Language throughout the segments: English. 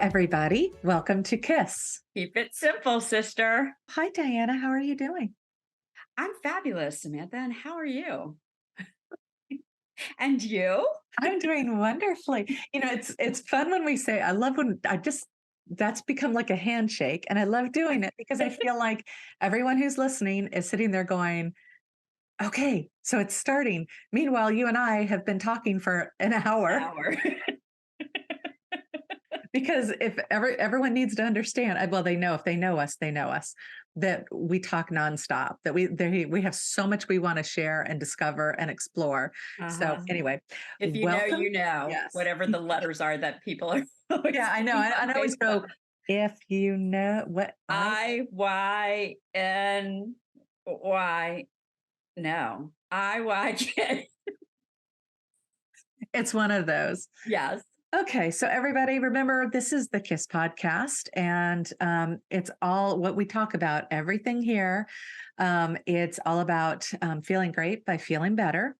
everybody. Welcome to KISS. Keep it simple, sister. Hi, Diana. How are you doing? I'm fabulous, Samantha. And how are you? And you? I'm doing wonderfully. It's fun when we say, I love when that's become like a handshake. And I love doing it because I feel like everyone who's listening is sitting there going, okay, so it's starting. Meanwhile, you and I have been talking for an hour. Hour. Because if everyone needs to understand, well, they know if they know us, that we talk nonstop. That we have so much we want to share and discover and explore. So Uh-huh. anyway, If you know, welcome. you know, Yes, whatever the letters are that people are always yeah, I know. putting I on always Facebook. go. If you know what IYNY. No. IYK. it's one of those. Yes. Okay, so everybody, remember this is the KISS podcast, and it's all what we talk about. Everything here, it's all about feeling great by feeling better.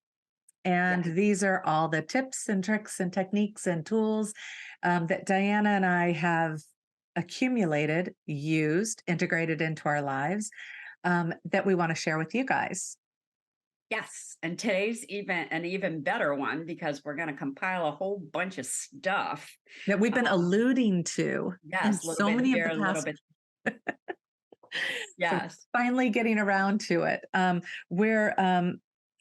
And Yes. these are all the tips and tricks and techniques and tools that Diana and I have accumulated, used, integrated into our lives that we want to share with you guys. Yes. And today's an even better one because we're going to compile a whole bunch of stuff. That we've been Um, alluding to in yes, a little so bit many of here, the a little past. bit. So Yes. finally getting around to it. We're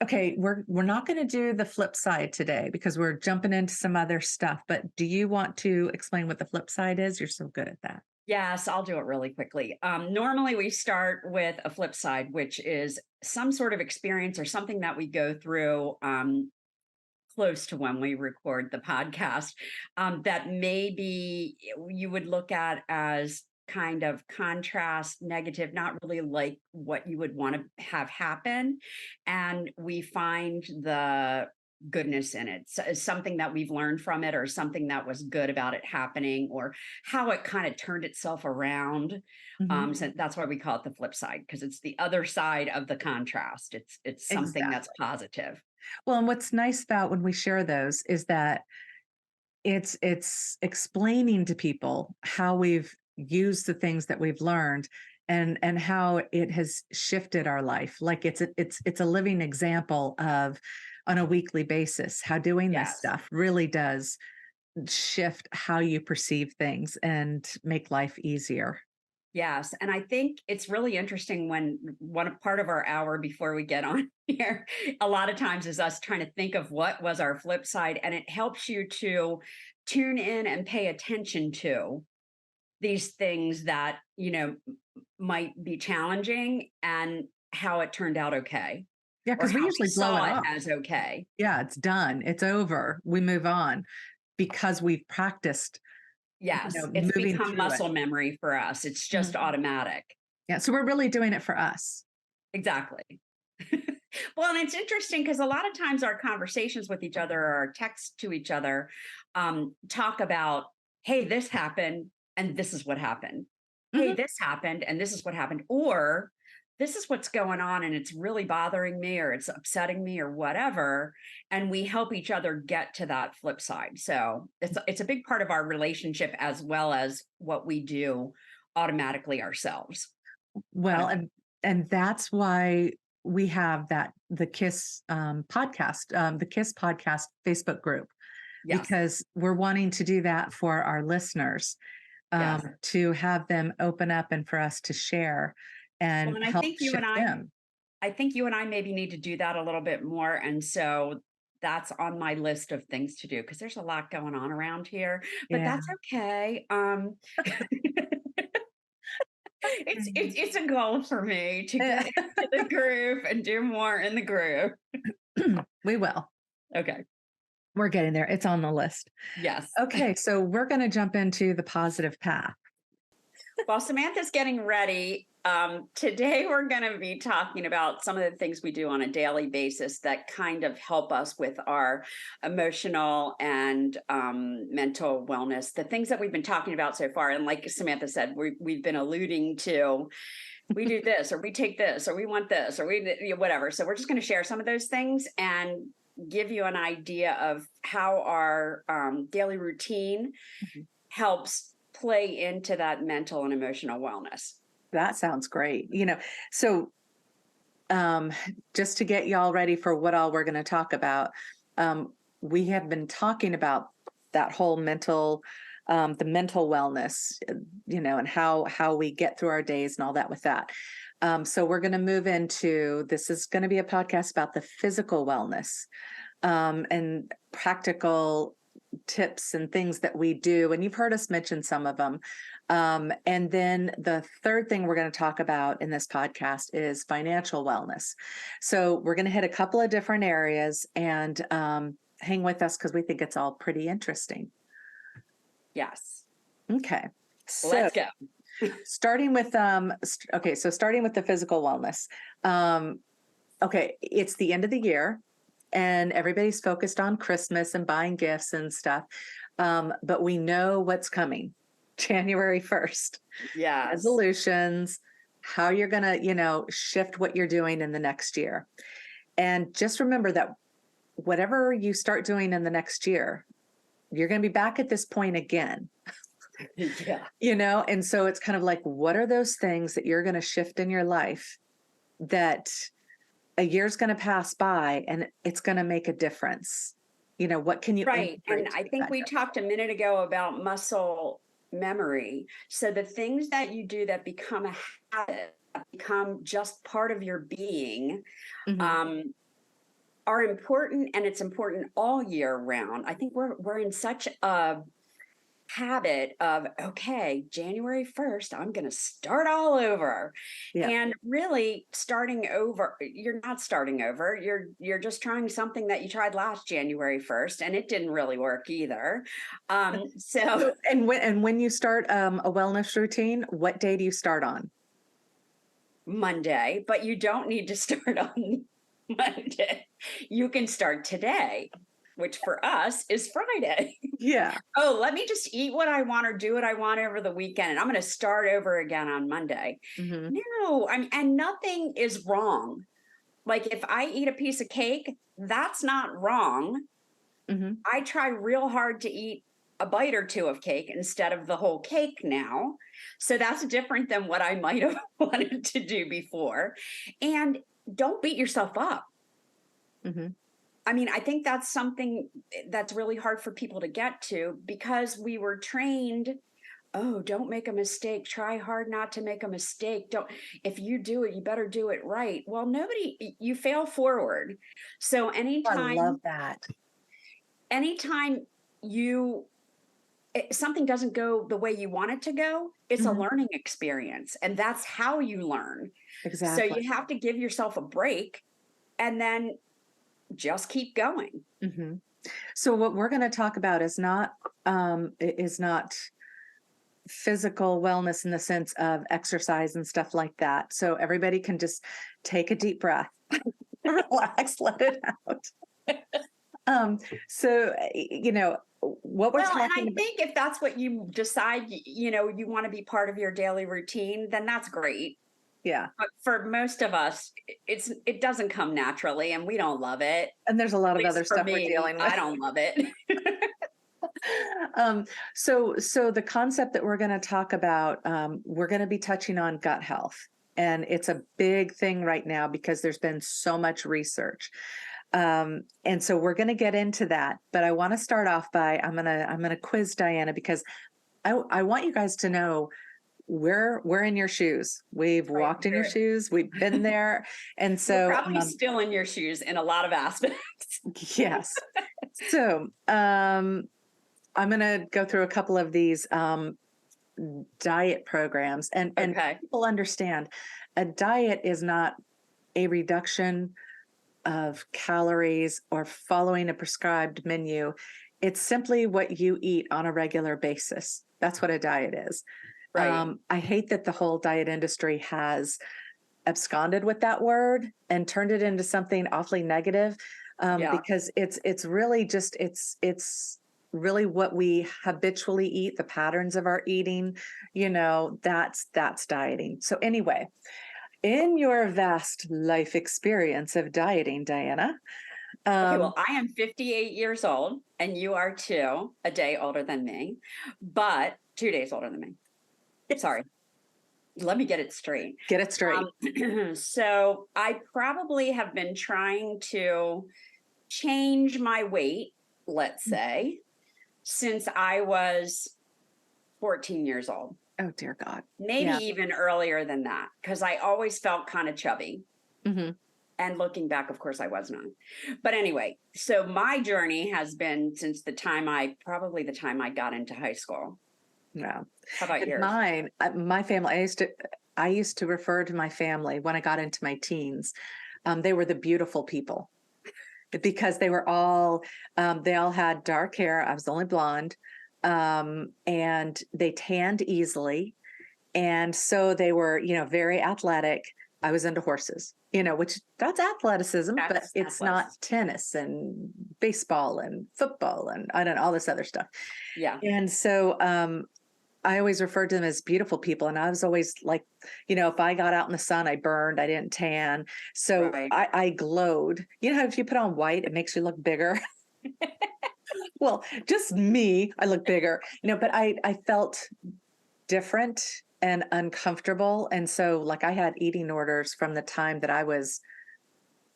okay. We're not going to do the flip side today because we're jumping into some other stuff. But do you want to explain what the flip side is? You're so good at that. Yes, I'll do it really quickly. Normally, we start with a flip side, which is some sort of experience or something that we go through close to when we record the podcast that maybe you would look at as kind of contrast, negative, not really like what you would want to have happen. And we find the goodness in it. So it's something that we've learned from it, or something that was good about it happening, or how it kind of turned itself around. Mhm. So that's why we call it the flip side, because it's the other side of the contrast. It's something that's Exactly. positive. Well, and what's nice about when we share those is that it's explaining to people how we've used the things that we've learned and how it has shifted our life. Like it's a living example of on a weekly basis how doing this Yes. stuff really does shift how you perceive things and make life easier. Yes. And I think it's really interesting when one part of our hour before we get on here, a lot of times is us trying to think of what was our flip side. And it helps you to tune in and pay attention to these things that, might be challenging, and how it turned out okay, Yeah, or because we how we usually blow it saw it off. as okay. Yeah, it's done. It's over. We move on because we've practiced, Yes. It's moving become through it. muscle memory for us. It's just Mhm. automatic. Yeah, so we're really doing it for us. Exactly. Well, and it's interesting because a lot of times our conversations with each other, or our texts to each other, talk about, hey, this happened and this is what happened. Hey, Mhm. this happened and this is what happened. Or this is what's going on and it's really bothering me, or it's upsetting me, or whatever. And we help each other get to that flip side. So it's a big part of our relationship, as well as what we do automatically ourselves. Well, Automatic. and that's why we have the KISS podcast, the KISS podcast Facebook group, Yes. because we're wanting to do that for our listeners, Yes. to have them open up and for us to share Well, and and help shift them. I think you and I maybe need to do that a little bit more. And so that's on my list of things to do, because there's a lot going on around here, but Yeah. that's okay. It's a goal for me to get into the groove and do more in the groove. We will. Okay. We're getting there. It's on the list. Yes. Okay, so we're going to jump into the positive path. While Samantha's getting ready, today we're going to be talking about some of the things we do on a daily basis that kind of help us with our emotional and mental wellness. The things that we've been talking about so far, and like Samantha said, we've been alluding to, we do this, or we take this, or we want this, or whatever. So we're just going to share some of those things and give you an idea of how our daily routine Mhm. helps play into that mental and emotional wellness. That sounds great. So um, just to get y'all ready for what all we're going to talk about, we have been talking about that whole the mental wellness, and how we get through our days and all that with that. So we're going to move into, this is going to be a podcast about the physical wellness, and practical tips and things that we do. And you've heard us mention some of them. And then the third thing we're going to talk about in this podcast is financial wellness. So we're going to hit a couple of different areas, and hang with us because we think it's all pretty interesting. Yes. Okay. So Let's go. starting with starting with the physical wellness. Okay, it's the end of the year and everybody's focused on Christmas and buying gifts and stuff. But we know what's coming. January 1st. Yes. Resolutions, how you're going to, shift what you're doing in the next year. And just remember that whatever you start doing in the next year, you're going to be back at this point again. Yeah. And so it's kind of like, what are those things that you're going to shift in your life that a year's going to pass by and it's going to make a difference? What can you Right. integrate And to I make think that we difference? talked a minute ago about muscle memory. So the things that you do that become a habit, that become just part of your being, Mhm. um, are important, and it's important all year round. I think we're in such a habit of, okay, January 1st, I'm going to start all over. Yeah. And really starting over, you're not starting over. You're just trying something that you tried last January 1st and it didn't really work either. So And when you start a wellness routine, what day do you start on? Monday, but you don't need to start on Monday. You can start today, which for us is Friday. Yeah. Oh, let me just eat what I want or do what I want over the weekend, and I'm going to start over again on Monday. Hmm. No, I mean, and nothing is wrong. Like if I eat a piece of cake, that's not wrong. Hmm. I try real hard to eat a bite or two of cake instead of the whole cake now. So that's different than what I might have wanted to do before. And don't beat yourself up. Hmm. I mean, I think that's something that's really hard for people to get to because we were trained, oh, don't make a mistake. Try hard not to make a mistake. Don't, if you do it, you better do it right. Well, you fail forward. So I love anytime, that. anytime you, something doesn't go the way you want it to go, it's a Hmm. learning experience. And that's how you learn. So Exactly. you have to give yourself a break and then just keep going. Hmm. So what we're going to talk about is not physical wellness in the sense of exercise and stuff like that. So everybody can just take a deep breath, relax, let it out. Um, so what we're Well, and I talking about. think if that's what you decide, you want to be part of your daily routine, then that's great. Yeah. But for most of us, it doesn't come naturally, and we don't love it. And there's a lot At of other least for stuff we're me, dealing with. I don't love it. So the concept that we're going to talk about, we're going to be touching on gut health, and it's a big thing right now because there's been so much research. And so we're going to get into that, but I want to start off by I'm gonna quiz Diana because I want you guys to know we're in your shoes. We've Right, walked in your shoes. We've been there, and we're so probably still in your shoes in a lot of aspects. yes. So I'm going to go through a couple of these diet programs, and Okay. people understand a diet is not a reduction of calories or following a prescribed menu. It's simply what you eat on a regular basis. That's what a diet is. Right. I hate that the whole diet industry has absconded with that word and turned it into something awfully negative, Yeah. because it's really just it's really what we habitually eat, the patterns of our eating, that's dieting. So anyway, in your vast life experience of dieting, Diana, Okay, um, well, I am 58 years old and you are too, a day older than me. But 2 days older than me. Sorry. Let me get it straight. Get it straight. So I probably have been trying to change my weight, let's say, since I was 14 years old. Oh, dear God. Maybe Yeah. even earlier than that, because I always felt kind of chubby. Hmm. And looking back, of course, I was not. But anyway, so my journey has been since the time I got into high school. No. How about And yours? mine, my family, I used to refer to my family when I got into my teens. They were the beautiful people because they all had dark hair. I was the only blonde. And they tanned easily. And so they were, very athletic. I was into horses, which that's athleticism, but That's it's not athleticism. tennis and baseball and football and I don't know, all this other stuff. Yeah. And so I always referred to them as beautiful people. And I was always like, if I got out in the sun, I burned, I didn't tan. So Right. I glowed. You know how if you put on white, it makes you look bigger? Well, just me, I look bigger, but I felt different and uncomfortable. And so, like, I had eating orders from the time that I was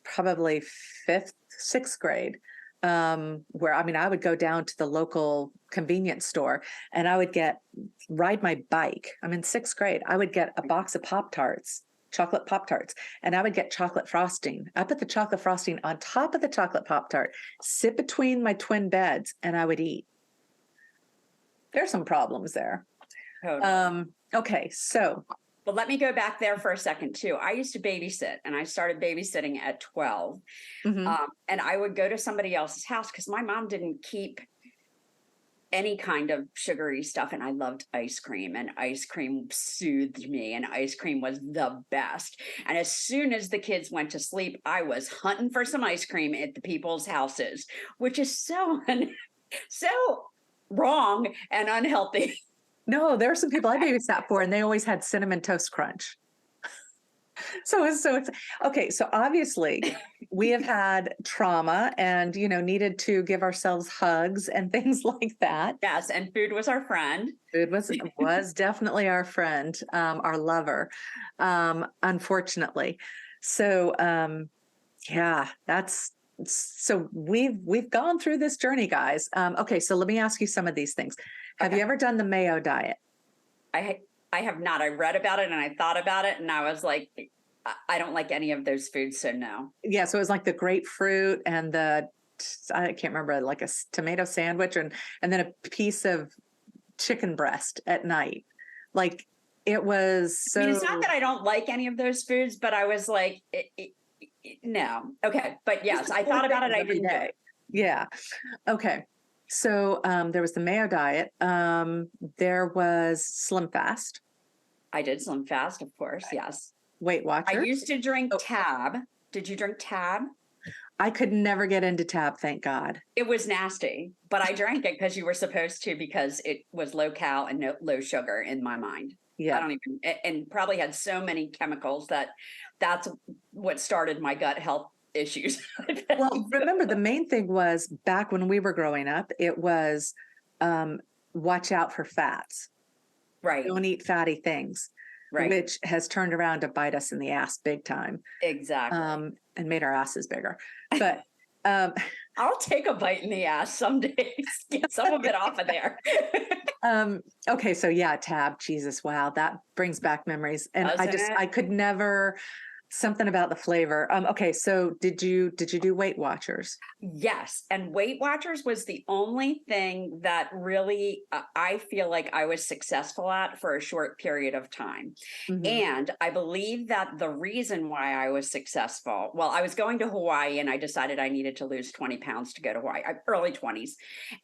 probably fifth, sixth grade, where I would go down to the local convenience store and I would ride my bike. I'm in sixth grade. I would get a box of Pop Tarts, chocolate Pop Tarts, and I would get chocolate frosting. I put the chocolate frosting on top of the chocolate Pop Tart, sit between my twin beds, and I would eat. There's some problems there. Totally. Okay, so But let me go back there for a second too. I used to babysit, and I started babysitting at 12. mhm. And I would go to somebody else's house because my mom didn't keep any kind of sugary stuff, and I loved ice cream, and ice cream soothed me, and ice cream was the best. And as soon as the kids went to sleep, I was hunting for some ice cream at the people's houses, which is so wrong and unhealthy. No, there are some people I babysat for, and they always had cinnamon toast crunch. So it's okay. So obviously, we have had trauma, and needed to give ourselves hugs and things like that. Yes, and food was our friend. Food was definitely our friend, our lover, unfortunately. So yeah, that's so we've gone through this journey, guys. Okay, so let me ask you some of these things. Have you Okay. ever done the mayo diet? I I have not. I read about it and I thought about it and I was like, I don't like any of those foods, so no. Yeah, so it was like the grapefruit and I can't remember, like a tomato sandwich and then a piece of chicken breast at night. Like it was I mean, it's not so that I don't like any of those foods, but I was like, no. Okay. But just yes, the I four thought about it. things I every didn't do day. it. Yeah. Okay. So there was the mayo diet. There was Slim Fast, I did Slim Fast, of course. Yes. Weight I Watchers. used to drink Oh, Tab. Did you drink Tab? I could never get into Tab, thank God. It was nasty, but I drank it because you were supposed to, because it was low cal and low sugar in my mind. I Yeah. don't even, and probably had so many chemicals that's what started my gut health issues. Well, remember the main thing was back when we were growing up, it was watch out for fats. Right, Don't eat fatty things, right, which has turned around to bite us in the ass big time, exactly. and made our asses bigger. But um, I'll take a bite in the ass some days, get some of it off of there. okay, so yeah, Tab, Jesus, wow, that brings back memories, and Doesn't it? I could never. Something about the flavor. Okay, so did you do Weight Watchers? Yes, and Weight Watchers was the only thing that really I feel like I was successful at for a short period of time. Hmm. And I believe that the reason why I was successful, well, I was going to Hawaii and I decided I needed to lose 20 pounds to go to Hawaii, early 20s.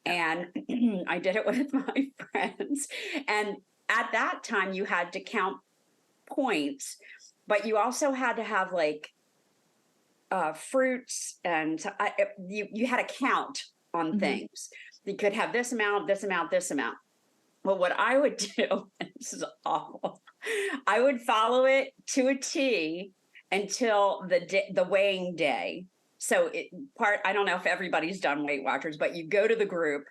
Yeah. And I did it with my friends. And at that time, you had to count points, but you also had to have like fruits, and you had a count on Hmm. things. You could have this amount, this amount, this amount. Well, what I would do, and this is awful, I would follow it to a T until the weighing day. I don't know if everybody's done Weight Watchers, but you go to the group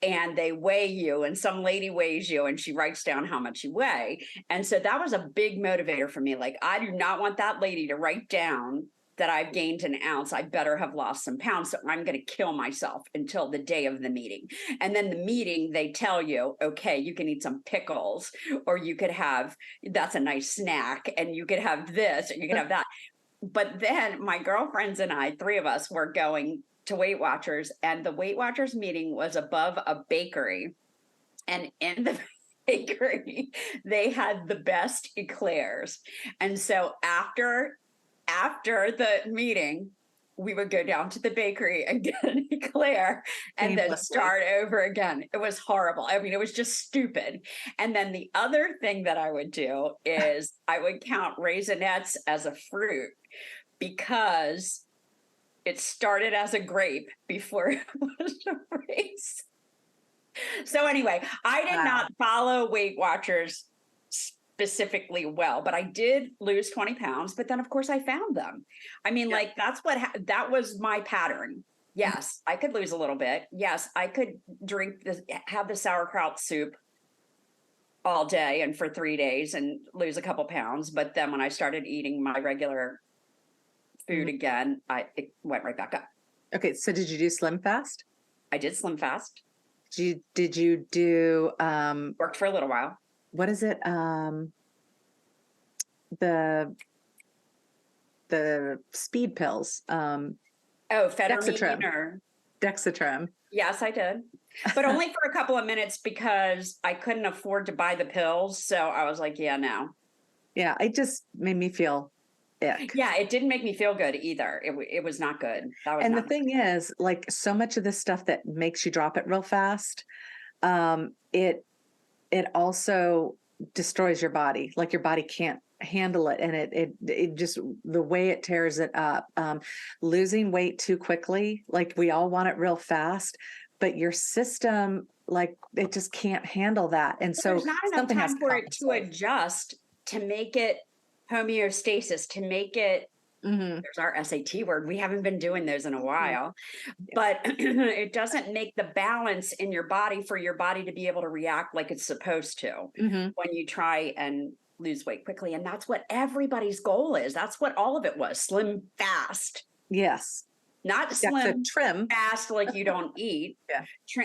and they weigh you, and some lady weighs you and she writes down how much you weigh. And so that was a big motivator for me. Like, I do not want that lady to write down that I've gained an ounce. I better have lost some pounds. So I'm going to kill myself until the day of the meeting. And then the meeting, they tell you, okay, you can eat some pickles, or you could have, that's a nice snack, and you could have this, or you could have that. But then my girlfriends and I, three of us, were going to Weight Watchers, and the Weight Watchers meeting was above a bakery. And in the bakery, they had the best eclairs. And so after the meeting, we would go down to the bakery and get an eclair and then start over again. It was horrible. I mean, it was just stupid. And then the other thing that I would do is I would count raisinets as a fruit, because it started as a grape before it was a race. So anyway, I did not follow Weight Watchers specifically well, but I did lose 20 pounds. But then, of course, I found them. I mean, like, that's what that was my pattern. Yes, I could lose a little bit. Yes, I could have the sauerkraut soup all day and for 3 days and lose a couple pounds. But then when I started eating my regular food again, it went right back up. Okay, so did you do Slim Fast? I did Slim Fast. Did you do worked for a little while. What is it? The speed pills. Phetamine Dexatrim. Yes, I did. But only for a couple of minutes, because I couldn't afford to buy the pills. So I was like, yeah, no. Yeah, it just made me feel ick. Yeah, it didn't make me feel good either. It was not good. And the thing is, like, so much of this stuff that makes you drop it real fast, it also destroys your body. Like, your body can't handle it, and it just, the way it tears it up. Losing weight too quickly, like, we all want it real fast, but your system, like, it just can't handle that. And so there's not enough time for it to adjust, to make it homeostasis, to make it, there's our SAT word. We haven't been doing those in a while, but it doesn't make the balance in your body for your body to be able to react like it's supposed to when you try and lose weight quickly. And that's what everybody's goal is. That's what all of it was. Slim fast. Yes. Not slim trim fast, like you don't eat.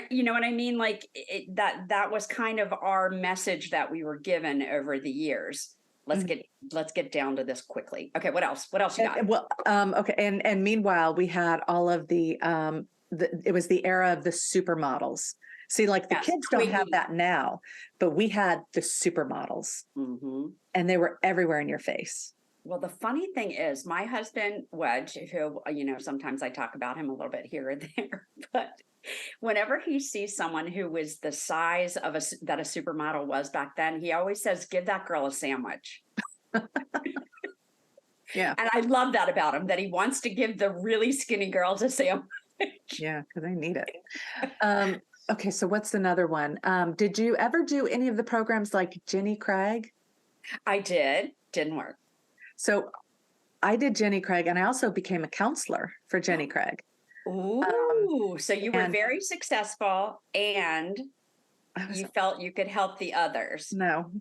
You know what I mean? Like, that was kind of our message that we were given over the years. Let's get down to this quickly. Okay, what else? What else you got? Okay, and meanwhile, we had all of the it was the era of the supermodels. See, like, the kids don't have that now, but we had the supermodels, and they were everywhere in your face. Well, the funny thing is, my husband, Wedge, who, sometimes I talk about him a little bit here or there, but whenever he sees someone who was the size of that a supermodel was back then, he always says, give that girl a sandwich. Yeah. And I love that about him, that he wants to give the really skinny girls a sandwich. Yeah, because they need it. Okay, so what's another one? Did you ever do any of the programs like Jenny Craig? I did. Didn't work. So I did Jenny Craig, and I also became a counselor for Jenny Craig. Ooh, so you were very successful, and you felt you could help the others. No,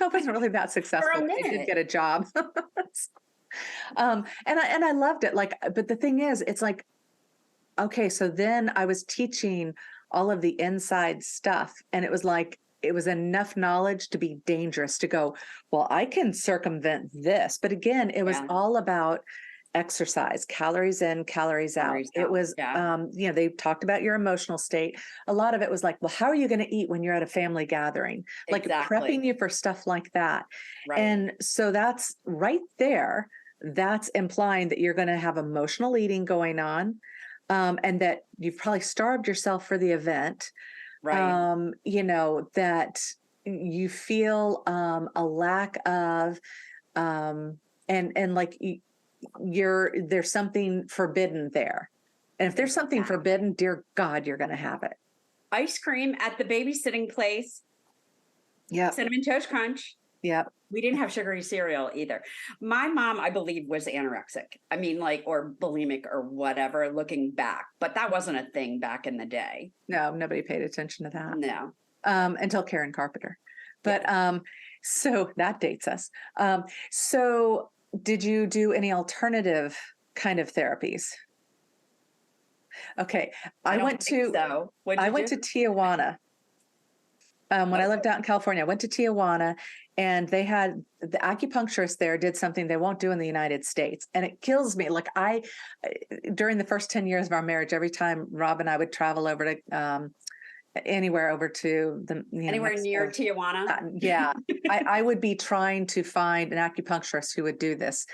I wasn't really that successful. For a minute. I did get a job. And I loved it. Like, but the thing is, it's like, okay, so then I was teaching all of the inside stuff, and it was like, it was enough knowledge to be dangerous to go, well, I can circumvent this. But again, it was all about exercise, calories in, calories out. It was, they talked about your emotional state. A lot of it was like, well, how are you going to eat when you're at a family gathering? Like, prepping you for stuff like that. Right. And so that's right there. That's implying that you're going to have emotional eating going on, and that you've probably starved yourself for the event. Right. That you feel a lack of, and like there's something forbidden there. And if there's something forbidden, dear God, you're going to have it. Ice cream at the babysitting place. Yeah. Cinnamon Toast Crunch. Yep. We didn't have sugary cereal either. My mom, I believe, was anorexic. I mean, like, or bulimic or whatever, looking back, but that wasn't a thing back in the day. No, nobody paid attention to that No. until Karen Carpenter. Yeah. But so that dates us. So did you do any alternative kind of therapies? Okay, I I don't went think to so. What'd I you went do? to Tijuana. When I lived Okay. out in California, I went to Tijuana, and they had the acupuncturist there did something they won't do in the United States, and it kills me. Like during the first 10 years of our marriage, every time Rob and I would travel over to anywhere over to the Anywhere near Mexico, Tijuana? yeah, I would be trying to find an acupuncturist who would do this,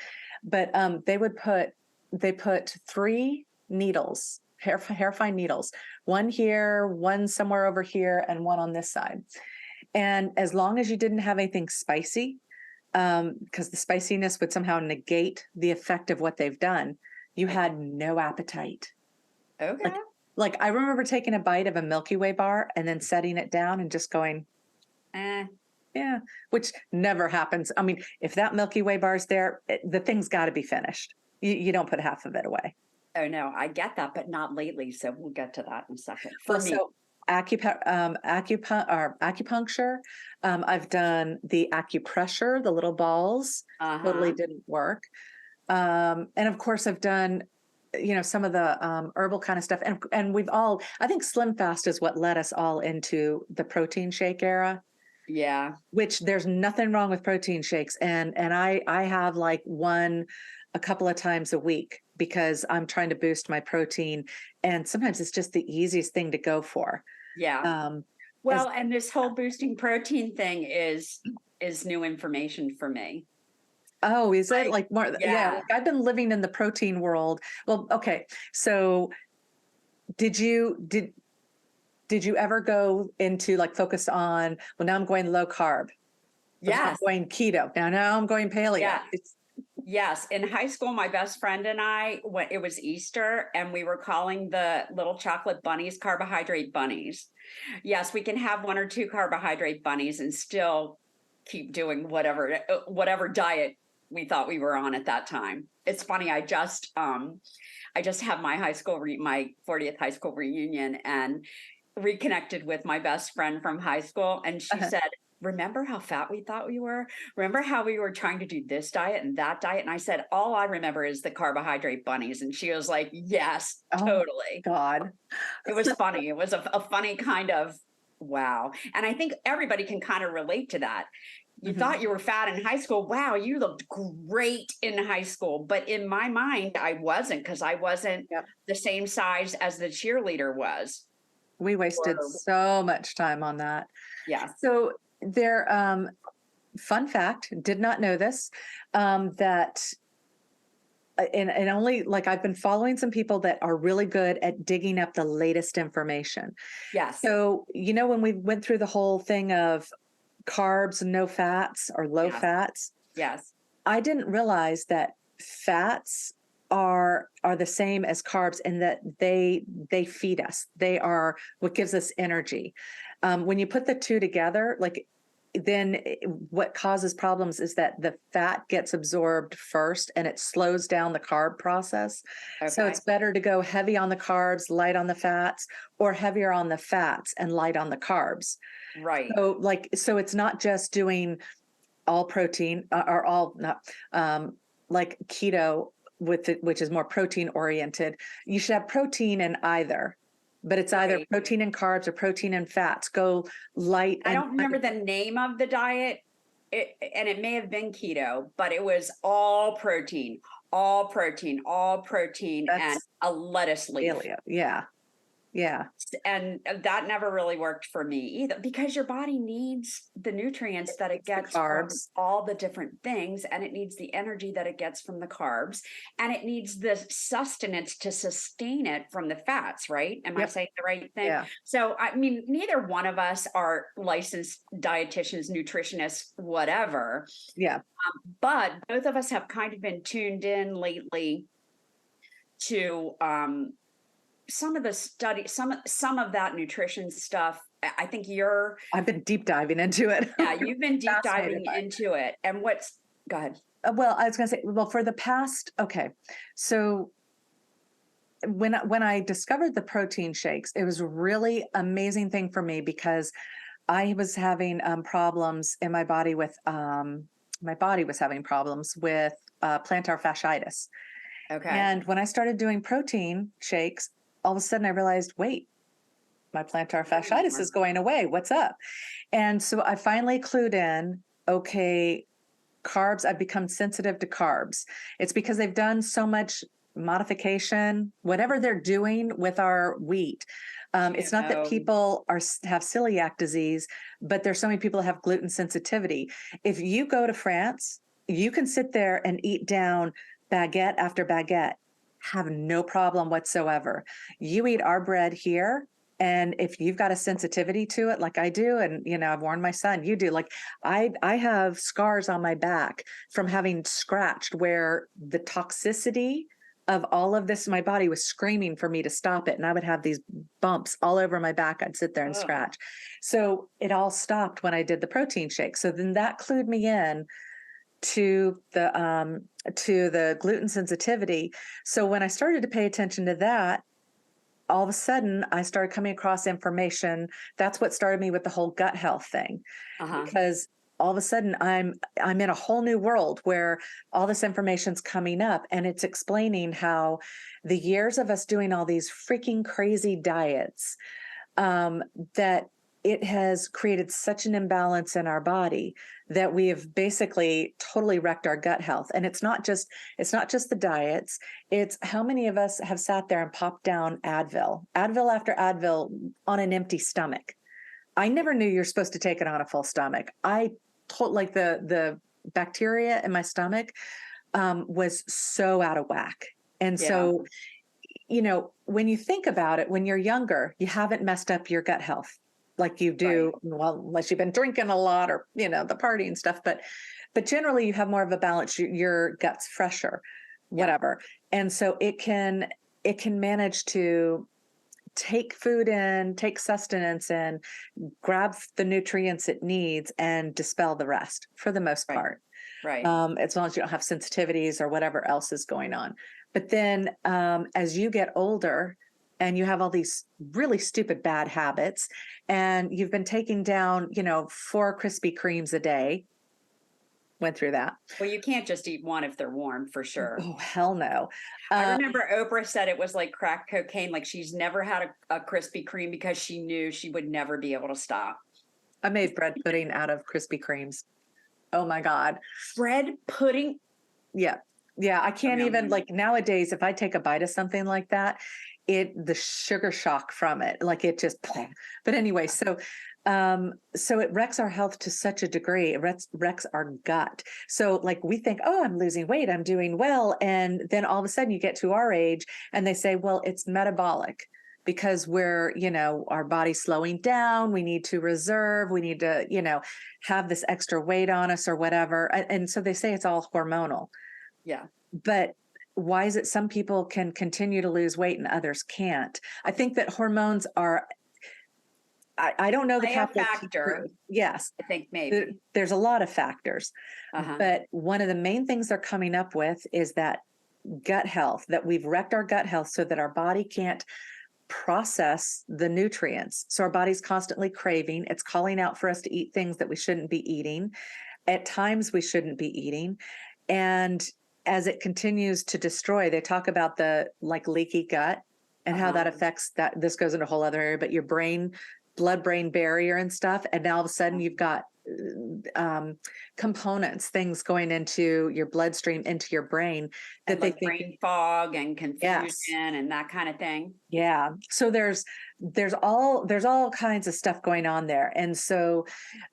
but they put three needles, hair fine needles, one here, one somewhere over here, and one on this side. And as long as you didn't have anything spicy, because the spiciness would somehow negate the effect of what they've done, you Okay. had no appetite. Okay. Like, like I remember taking a bite of a Milky Way bar and then setting it down and just going, Eh. yeah, which never happens. I mean, if that Milky Way bar is there, the thing's got to be finished. You don't put half of it away. Oh no, I get that, but not lately. So we'll get to that in a second. For Well, me. so acupuncture. I've done the acupressure, the little balls. Totally Uh-huh. didn't work. And of course, I've done, some of the herbal kind of stuff. And we've all, I think Slim Fast is what led us all into the protein shake era. Yeah. Which there's nothing wrong with protein shakes, and I have like one a couple of times a week because I'm trying to boost my protein, and sometimes it's just the easiest thing to go for. Yeah. Um, as Well, and this whole boosting protein thing is new information for me. Oh, is it I like more? Yeah, yeah. like I've been living in the protein world. Well, okay, so did you did did you ever go into like focus on? Well, now I'm going low carb. So now I'm Yes. going keto. Now I'm going paleo. Yeah. Yes. In high school, my best friend and I, when it was Easter, and we were calling the little chocolate bunnies carbohydrate bunnies. Yes, we can have one or two carbohydrate bunnies and still keep doing whatever diet we thought we were on at that time. It's funny. I just have my my 40th high school reunion, and reconnected with my best friend from high school, and she Uh-huh. said, "Remember how fat we thought we were? Remember how we were trying to do this diet and that diet?" And I said, "All I remember is the carbohydrate bunnies." And she was like, "Yes, Oh my totally." God. It was funny. It was a funny kind of wow. And I think everybody can kind of relate to that. You Mhm. thought you were fat in high school. Wow, you looked great in high school. But in my mind, I wasn't, because I wasn't Yep. the same size as the cheerleader was. We wasted Or so much time on that. yes. So there, fun fact, did not know this, that and only like I've been following some people that are really good at digging up the latest information. Yes. So, when we went through the whole thing of carbs and no fats or low Yes. fats, Yes. I didn't realize that fats are the same as carbs and that they feed us. They are what gives us energy. When you put the two together, like then what causes problems is that the fat gets absorbed first and it slows down the carb process. So it's Okay. better to go heavy on the carbs, light on the fats, or heavier on the fats and light on the carbs. Right. So it's not just doing all protein or all not like keto which is more protein oriented. You should have protein in either, but it's either Right. protein and carbs or protein and fats. Go light I and don't remember the name of the diet. And it may have been keto, but it was all protein, all protein, all protein, and that's a lettuce leaf. paleo. Yeah, yeah. And that never really worked for me either, because your body needs the nutrients that it It's the gets from carbs. all the different things, and it needs the energy that it gets from the carbs, and it needs the sustenance to sustain it from the fats, right? Am I Yep. saying the right thing? Yeah. So I mean, neither one of us are licensed dietitians, nutritionists, whatever, Yeah. but both of us have kind of been tuned in lately to some of the study, some of that nutrition stuff, I think you're, I've been deep diving into it. yeah, you've been deep Fascinated diving by it. into it. And what's, go ahead. Well, I was going to say, well, for the past, okay. So when I discovered the protein shakes, it was a really amazing thing for me because I was having problems in my body was having problems with plantar fasciitis. Okay. And when I started doing protein shakes, all of a sudden I realized, wait, my plantar fasciitis Mm, is going away. What's up? And so I finally clued in, okay, carbs, I've become sensitive to carbs. It's because they've done so much modification, whatever they're doing with our wheat. It's not that GMO. people have celiac disease, but there's so many people that have gluten sensitivity. If you go to France, you can sit there and eat down baguette after baguette, have no problem whatsoever. You eat our bread here, and if you've got a sensitivity to it, like I do, and I've warned my son, you do. Like I have scars on my back from having scratched where the toxicity of all of this, my body was screaming for me to stop it. And I would have these bumps all over my back. I'd sit there and Oh, scratch. So it all stopped when I did the protein shake. So then that clued me in to the gluten sensitivity. So when I started to pay attention to that, all of a sudden I started coming across information. That's what started me with the whole gut health thing, uh-huh. because all of a sudden I'm in a whole new world where all this information's coming up and it's explaining how the years of us doing all these freaking crazy diets, that it has created such an imbalance in our body that we have basically totally wrecked our gut health. And it's not just the diets, it's how many of us have sat there and popped down Advil after Advil on an empty stomach. I never knew you're supposed to take it on a full stomach. I told, like, the bacteria in my stomach was so out of whack. And Yeah. so, when you think about it, when you're younger, you haven't messed up your gut health like you Right. do, well, unless you've been drinking a lot or, the party and stuff. But generally you have more of a balance. Your gut's fresher, Yeah. whatever. And so it can manage to take food in, take sustenance in, grab the nutrients it needs, and dispel the rest for the most Right. part, Right. as long as you don't have sensitivities or whatever else is going on. But then as you get older and you have all these really stupid bad habits, and you've been taking down, 4 Krispy Kremes a day, went through that. Well, you can't just eat one if they're warm, for sure. Oh, hell no. I Uh, remember Oprah said it was like crack cocaine. Like she's never had a Krispy Kreme because she knew she would never be able to stop. I made bread pudding out of Krispy Kremes. Oh my God. Bread pudding. Yeah. Yeah, I I can't even, mean, like, nowadays, if I take a bite of something like that, the sugar shock from it, like, it just but anyway, so it wrecks our health to such a degree. It wrecks our gut. So, like, we think, "Oh, I'm losing weight, I'm doing well," and then all of a sudden you get to our age and they say, "Well, it's metabolic." Because our body's slowing down, we need to reserve, we need to, have this extra weight on us or whatever. And so they say it's all hormonal. yeah. But why is it some people can continue to lose weight and others can't? I think that hormones are, I don't know the Play a capital T factor, truth. Yes, I think maybe. there's a lot of factors. Uh-huh. But one of the main things they're coming up with is that gut health, that we've wrecked our gut health so that our body can't process the nutrients. So our body's constantly craving. It's calling out for us to eat things that we shouldn't be eating. At times we shouldn't be eating. And as it continues to destroy, they talk about the, like, leaky gut and how Uh-huh. that affects that. This goes into a whole other area, but your blood brain barrier and stuff. And now all of a sudden you've got um, components, things going into your bloodstream, into your brain And that they like think, brain fog and confusion yes, and that kind of thing. yeah. So there's all kinds of stuff going on there. And so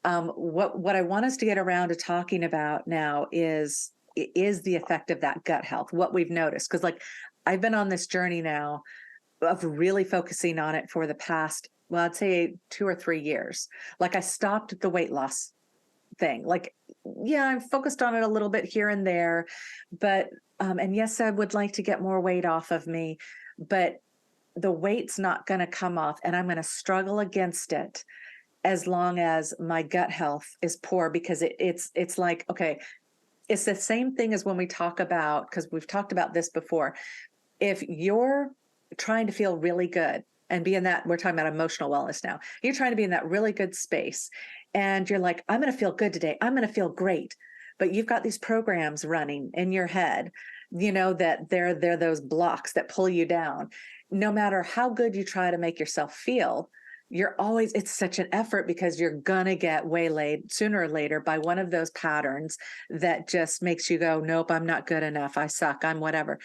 what I want us to get around to talking about now is the effect of that gut health, what we've noticed. Because, like, I've been on this journey now of really focusing on it for the past, well, I'd say 2 or 3 years. Like, I stopped the weight loss thing. Like, yeah, I'm focused on it a little bit here and there, but and yes, I would like to get more weight off of me, but the weight's not going to come off and I'm going to struggle against it as long as my gut health is poor, because it's like, okay, it's the same thing as when we talk about, because we've talked about this before. If you're trying to feel really good and be in that, we're talking about emotional wellness now. You're trying to be in that really good space and you're like, I'm going to feel good today. I'm going to feel great. But you've got these programs running in your head, that they're those blocks that pull you down. No matter how good you try to make yourself feel, it's such an effort because you're going to get waylaid sooner or later by one of those patterns that just makes you go, nope, I'm not good enough. I suck. I'm whatever.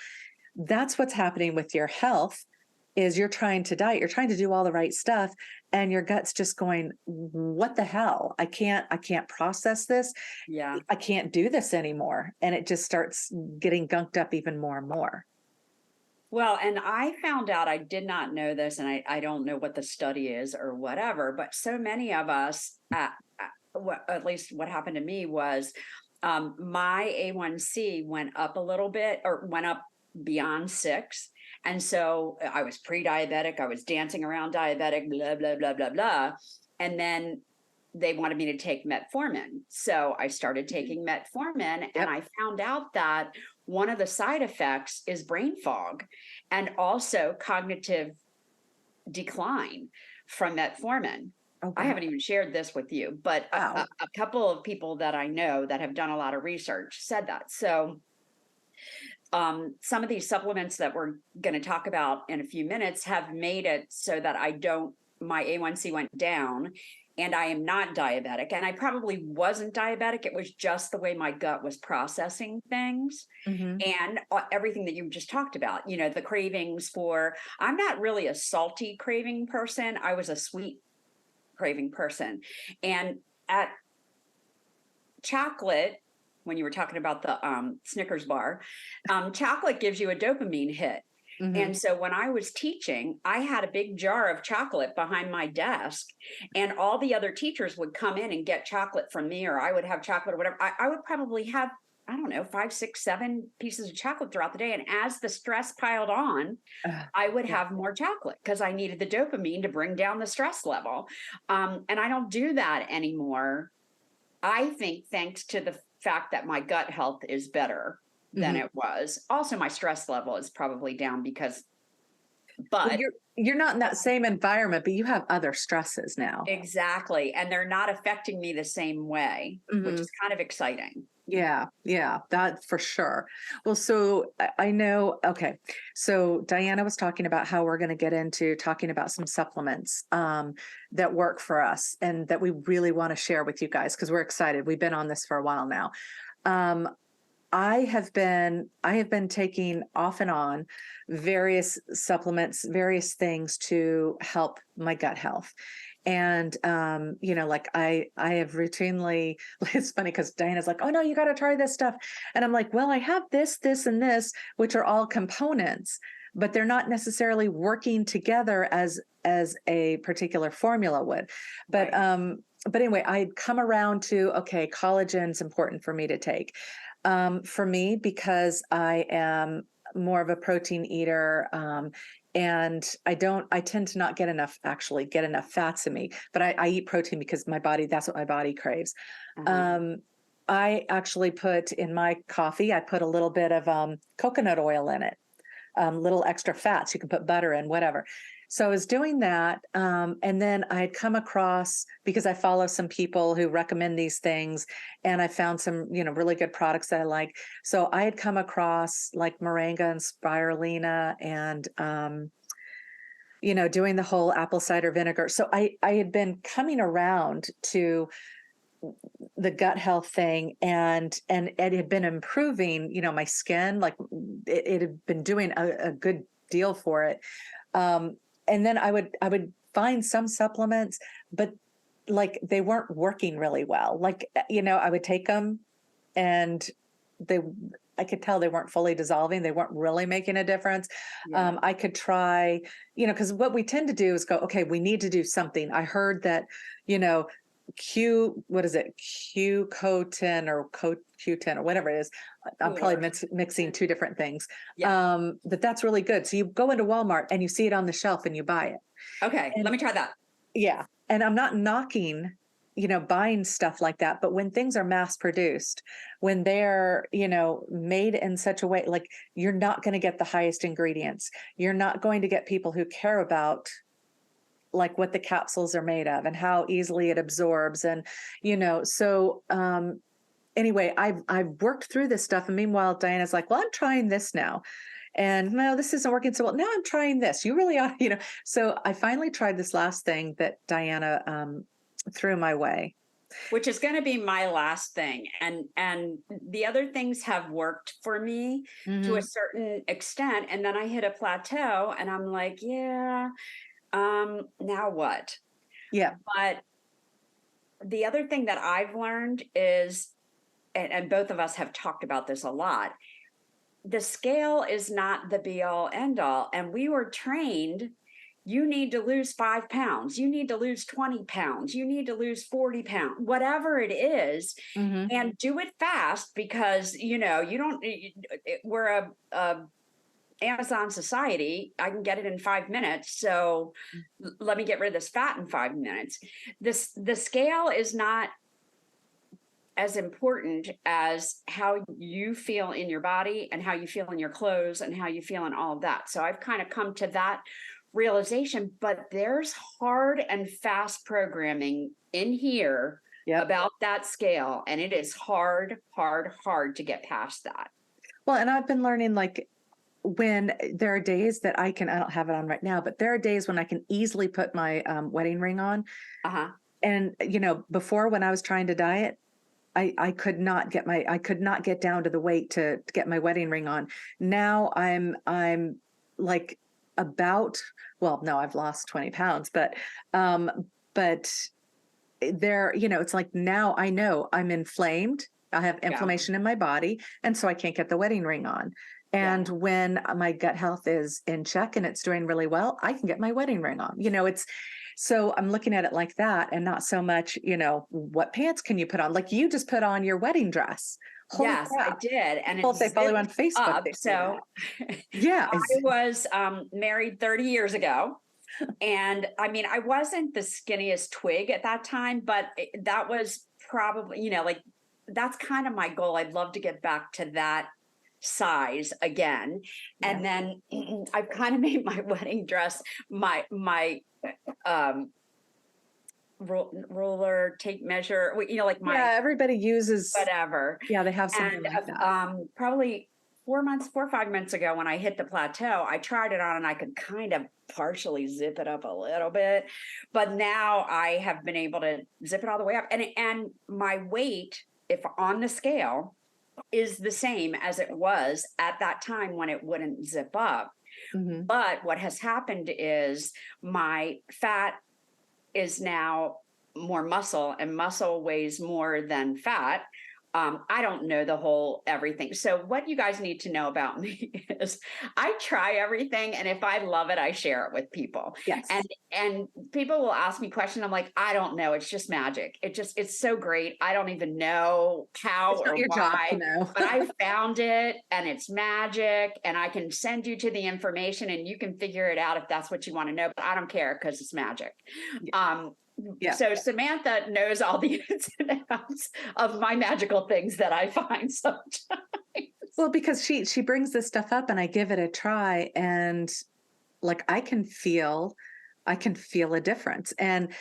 That's what's happening with your health. Is you're trying to diet, you're trying to do all the right stuff, and your gut's just going, what the hell? I can't process this. Yeah. I can't do this anymore. And it just starts getting gunked up even more and more. Well, and I found out, I did not know this, and I don't know what the study is or whatever, but so many of us, at least what happened to me was, my A1C went up a little bit, or went up beyond 6. And so I was pre-diabetic. I was dancing around diabetic, blah, blah, blah, blah, blah. And then they wanted me to take metformin. So I started taking metformin, and Yep. I found out that one of the side effects is brain fog and also cognitive decline from metformin. Oh, I wow. haven't even shared this with you, but Wow. a couple of people that I know that have done a lot of research said that. So some of these supplements that we're going to talk about in a few minutes have made it so that my A1C went down and I am not diabetic. And I probably wasn't diabetic. It was just the way my gut was processing things, Hmm. and everything that you just talked about, the cravings for, I'm not really a salty craving person. I was a sweet craving person. And at chocolate, when you were talking about the Snickers bar, chocolate gives you a dopamine hit. Hmm. And so when I was teaching, I had a big jar of chocolate behind my desk, and all the other teachers would come in and get chocolate from me, or I would have chocolate or whatever. I would probably have, I don't know, 5, 6, 7 pieces of chocolate throughout the day. And as the stress piled on, I would Yeah. have more chocolate because I needed the dopamine to bring down the stress level. And I don't do that anymore. I think thanks to the fact that my gut health is better than Hmm. it was. Also, my stress level is probably down because, Well, but you're not in that same environment, but you have other stresses now. exactly. And they're not affecting me the same way, which is kind of exciting. Yeah, yeah, that for sure. Well, so I know, okay. So Diana was talking about how we're going to get into talking about some supplements that work for us and that we really want to share with you guys because we're excited. We've been on this for a while now. Um, I have been taking off and on various supplements, various things to help my gut health. And like I have routinely, it's funny because Diana's like, oh no, you gotta try this stuff. And I'm like, well, I have this, and this, which are all components, but they're not necessarily working together as a particular formula would. But Right. but anyway, I'd come around to, okay, collagen's important for me to take. For me, because I am more of a protein eater, and I tend to not actually get enough fats in me, but I eat protein because that's what my body craves. Uh-huh. Um, I actually put in my coffee, I put a little bit of coconut oil in it, little extra fats. You can put butter in, whatever. So I was doing that. And then I had come across, because I follow some people who recommend these things, and I found some, really good products that I like. So I had come across like moringa and spirulina and, doing the whole apple cider vinegar. So I had been coming around to the gut health thing, and it had been improving, my skin, like it had been doing a good deal for it. Um, and then I would find some supplements, but like they weren't working really well. Like, I would take them and they I could tell they weren't fully dissolving. They weren't really making a difference. Yeah. I could try, because what we tend to do is go, okay, we need to do something. I heard that, you know, what is it? Q-cotin or Q10 or whatever it is. I'm probably Cooler. mixing two different things. Yeah. That's really good. So you go into Walmart and you see it on the shelf and you buy it. Okay. Let And me try that. yeah, and I'm not knocking, buying stuff like that, but when things are mass produced, when they're, made in such a way, like you're not going to get the highest ingredients. You're not going to get people who care about like what the capsules are made of and how easily it absorbs and so anyway, I've worked through this stuff, and meanwhile Diana's like, well, I'm trying this now, and no, this isn't working so well, now I'm trying this, you really are, so I finally tried this last thing that Diana threw my way. Which is going to be my last thing. And the other things have worked for me to a Hmm. certain extent, and then I hit a plateau and I'm like, yeah, now what? Yeah. But the other thing that I've learned is, and both of us have talked about this a lot, the scale is not the be all end all. And we were trained, you need to lose 5 pounds, you need to lose 20 pounds, you need to lose 40 pounds, whatever it is, Hmm. and do it fast because, you don't, we're a Amazon society. I can get it in 5 minutes. So let me get rid of this fat in 5 minutes. The scale is not as important as how you feel in your body and how you feel in your clothes and how you feel in all of that. So I've kind of come to that realization, but there's hard and fast programming in here Yep. about that scale. And it is hard, hard, hard to get past that. Well, and I've been learning, like, when there are days that I don't have it on right now, but there are days when I can easily put my wedding ring on. Uh-huh. And, before, when I was trying to diet, I could not get down to the weight to get my wedding ring on. Now I'm like about, well, no, I've lost 20 pounds, but there, it's like now I know I'm inflamed. I have Yeah. inflammation in my body, and so I can't get the wedding ring on. Yeah. And when my gut health is in check and it's doing really well, I can get my wedding ring on. It's so I'm looking at it like that, and not so much, what pants can you put on? Like you just put on your wedding dress. Holy Yes, I crap. did. And People, it if they follow you on zipped Facebook, up. they see So that. Yeah. I was married 30 years ago. And I mean, I wasn't the skinniest twig at that time, but that was probably, like that's kind of my goal. I'd love to get back to that size again. Yeah. And then I've kind of made my wedding dress my um ruler, tape measure, like my Yeah. Everybody uses, whatever. yeah, they have something And like that. probably 4 or 5 months ago, when I hit the plateau, I tried it on and I could kind of partially zip it up a little bit. But now I have been able to zip it all the way up. And my weight, if on the scale, is the same as it was at that time when it wouldn't zip up. Hmm. But what has happened is my fat is now more muscle, and muscle weighs more than fat. I don't know the whole everything. So what you guys need to know about me is I try everything, and if I love it, I share it with people. Yes. And people will ask me questions. I'm like, I don't know. It's just magic. It's so great. I don't even know how It's not or your job to why, know. but I found it, and it's magic, and I can send you to the information and you can figure it out if that's what you want to know. But I don't care because it's magic. Um, Yeah. so Samantha knows all the ins and outs of my magical things that I find sometimes. Well, because she brings this stuff up and I give it a try, and like I can feel a difference. And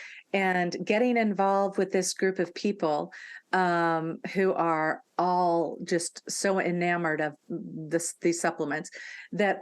getting involved with this group of people who are all just so enamored of these supplements that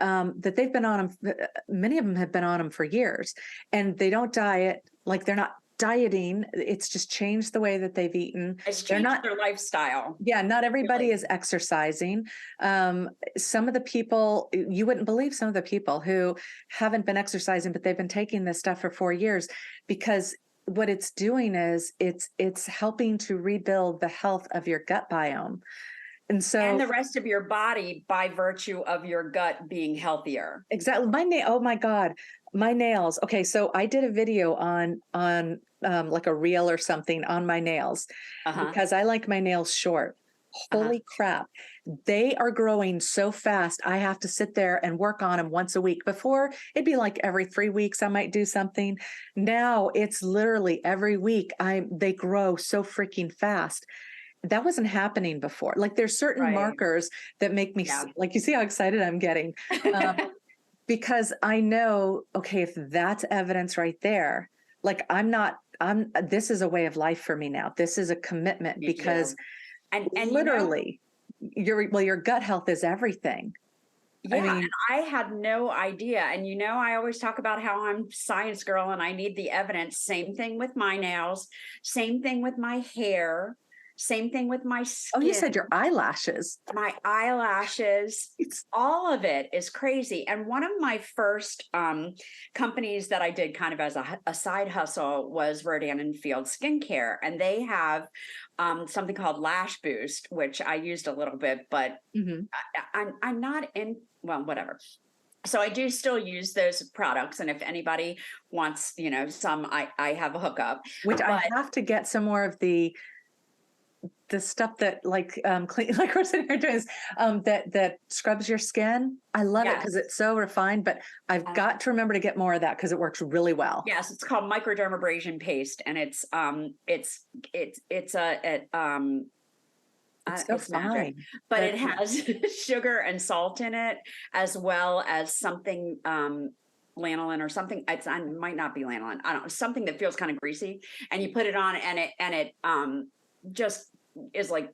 they've been on them. Many of them have been on them for years, and they don't diet. Like they're not dieting. It's just changed the way that they've eaten. It's They're changed not, their lifestyle. yeah, not everybody Really. is exercising. Some of the people, you wouldn't believe some of the people who haven't been exercising, but they've been taking this stuff for 4 years, because what it's doing is it's helping to rebuild the health of your gut biome. And And so the rest of your body by virtue of your gut being healthier. exactly, oh my God, my nails. Okay, so I did a video on like a reel or something on my nails Uh-huh. because I like my nails short. Uh-huh. Holy crap. They are growing so fast. I have to sit there and work on them once a week. Before, it'd be like every 3 weeks I might do something. Now it's literally every week. They grow so freaking fast. That wasn't happening before. Like there's certain Right. markers that make me Yeah. like you see how excited I'm getting. Um, because I know, okay, if that's evidence right there, like this is a way of life for me now. This is a commitment Me because too. And literally your gut health is everything. I yeah, and mean, I had no idea. And I always talk about how I'm science girl and I need the evidence. Same thing with my nails, same thing with my hair, same thing with my oh, you skin, said your eyelashes. my eyelashes. It's All of it is crazy. And one of my first companies that I did kind of as a side hustle was Rodan and Field Skincare. And they have something called Lash Boost, which I used a little bit, but mhm. I'm not in, well, whatever. So I do still use those products. And if anybody wants, some, I have a hookup. Which I But have to get some more of the stuff that like clean like we're sitting here doing is that scrubs your skin. I love it because yes, it's so refined, but I've uh, got to remember to get more of that because it works really well. yes, it's called microdermabrasion paste, and it's It's so it's magic, fine. but But it has sugar and salt in it, as well as something lanolin or something. It might not be lanolin. I don't know, something that feels kind of greasy, and you put it on, and it just is like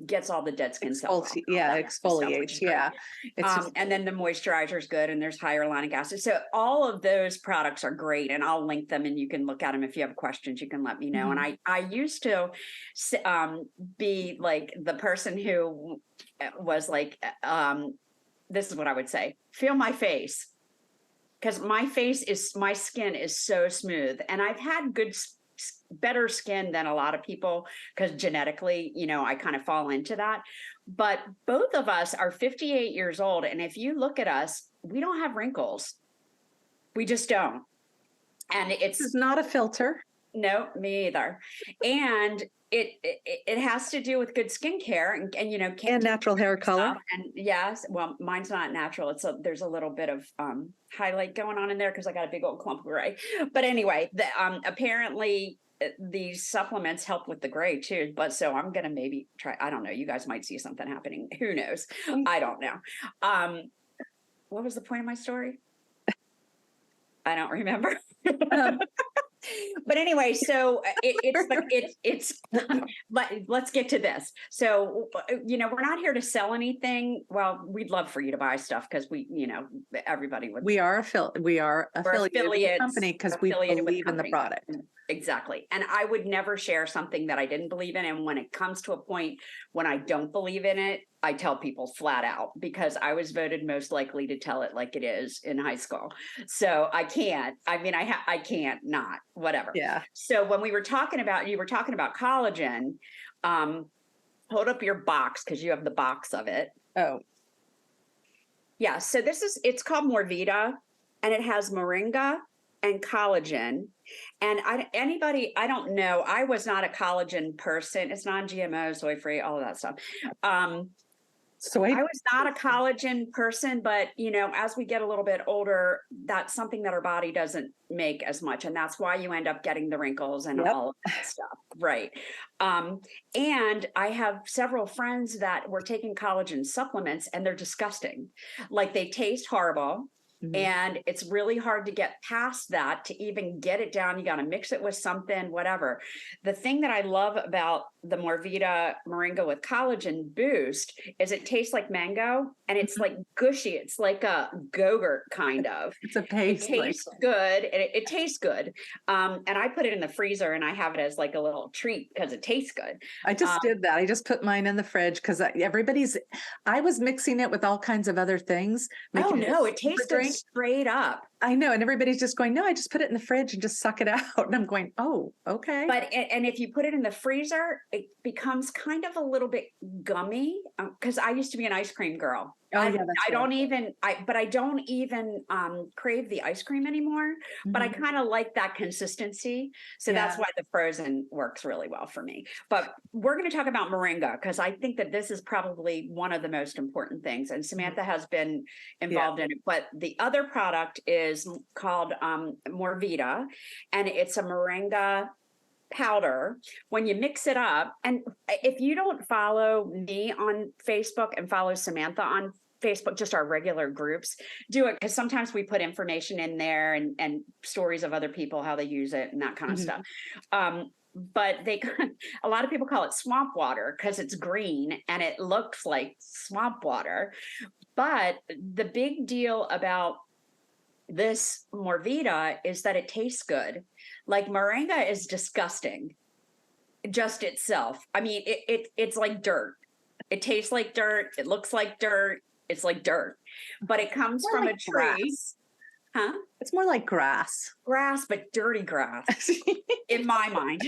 gets all the dead skin cells off and all yeah, that nasty stuff, which exfoliates. is great. Yeah. It's just And then the moisturizer is good, and there's hyaluronic acid. So all of those products are great, and I'll link them, and you can look at them. If you have questions, you can let me know. And mhm. I used to be like the person who was like, this is what I would say: feel my face, because my skin is so smooth, and I've had better skin than a lot of people because genetically, I kind of fall into that. But both of us are 58 years old, and if you look at us, we don't have wrinkles. We just don't. And This is it's not a filter no, me either. And it has to do with good skincare and and taking natural care hair of yourself. color. And yes, well, mine's not natural. There's a little bit of highlight going on in there because I got a big old clump of gray. But anyway, apparently these supplements help with the gray too. But so I'm gonna maybe try. I don't know. You guys might see something happening. Who knows? I don't know. Um, what was the point of my story? I don't remember. Um, But anyway, so it's but let's get to this. So we're not here to sell anything. Well, we'd love for you to buy stuff because everybody would. we are We're affiliated with the company because we affiliated with the believe in the company. product. Exactly. And I would never share something that I didn't believe in. And when it comes to a point when I don't believe in it, I tell people flat out because I was voted most likely to tell it like it is in high school. So I can't. I mean, I can't not, whatever. Yeah. So when you were talking about collagen, um, hold up your box because you have the box of it. Oh, Yeah. So it's called Morvita, and it has moringa and collagen. And I don't know. I was not a collagen person. It's non-GMO, soy free, all of that stuff. soy. I was not a collagen person, but as we get a little bit older, that's something that our body doesn't make as much. And that's why you end up getting the wrinkles and Yep. all of that stuff. Right. Um, and I have several friends that were taking collagen supplements and they're disgusting. Like they taste horrible. Mhm. And it's really hard to get past that to even get it down. You got to mix it with something, whatever. The thing that I love about the Morvita Moringa with Collagen Boost is it tastes like mango and it's Mhm. like gushy. It's like a Go-Gurt kind of. It's a It paste. Like tastes good. And it tastes good. And I put it in the freezer and I have it as like a little treat because it tastes good. I just Um, did that. I just put mine in the fridge because I was mixing it with all kinds of other things, oh making it a no, it super tastes good drink. straight up. I know. And everybody's just going, no, I just put it in the fridge and just suck it out. And I'm going, oh, okay. But and if you put it in the freezer, it becomes kind of a little bit gummy because I used to be an ice cream girl. Oh, I yeah, that's I really don't good. even I don't even, crave the ice cream anymore, but I Mhm. kinda like that consistency, so that's Yeah, why the frozen works really well for me. But we're gonna talk about moringa because I think that this is probably one of the most important things, and mhm, Samantha has been yeah. involved in it, but the other product is called, Morvita, and it's a moringa powder. When you mix it up, and if you don't follow me on Facebook and follow Samantha on Facebook, just our regular groups, do it because sometimes we put information in there and stories of other people, how they use it and that kind of stuff. Mhm. But a lot of people call it swamp water because it's green and it looks like swamp water. But the big deal about this Morvita is that it tastes good. Like moringa is disgusting just itself. I mean, it's like dirt. It tastes like dirt. It looks like dirt. It's like dirt, but it comes More from like a tree, grass. huh? It's more like grass. Grass, but dirty grass in my mind.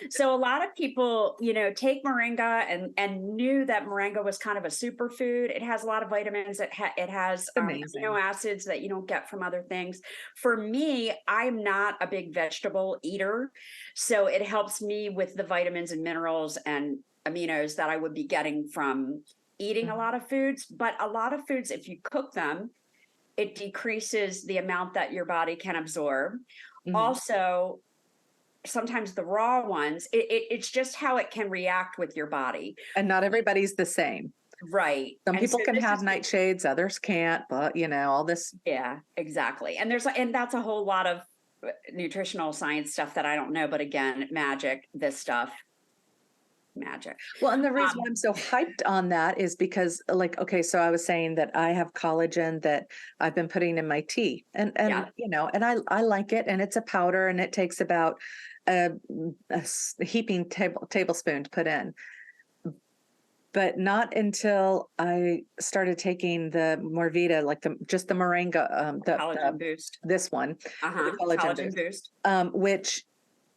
So a lot of people, take moringa and knew that moringa was kind of a superfood. It has a lot of vitamins. It has amino Amazing. acids that you don't get from other things. For me, I'm not a big vegetable eater, so it helps me with the vitamins and minerals and aminos that I would be getting from eating a Mhm, lot of foods. But a lot of foods, if you cook them, it decreases the amount that your body can absorb. mhm. Also, sometimes the raw ones, it's just how it can react with your body. And not everybody's the same. Right. Some And people so can this have is the nightshades, others can't, but, all this. yeah, exactly. And that's a whole lot of nutritional science stuff that I don't know, but again, magic, this stuff, magic. Well, and the reason Um, why I'm so hyped on that is because, like, okay, so I was saying that I have collagen that I've been putting in my tea, yeah. and I like it, and it's a powder, and it takes about a, a heaping tablespoon to put in. But not until I started taking the Morvita, like just the moringa, Collagen boost. this one, the Uh-huh. collagen Collagen boost, boost. which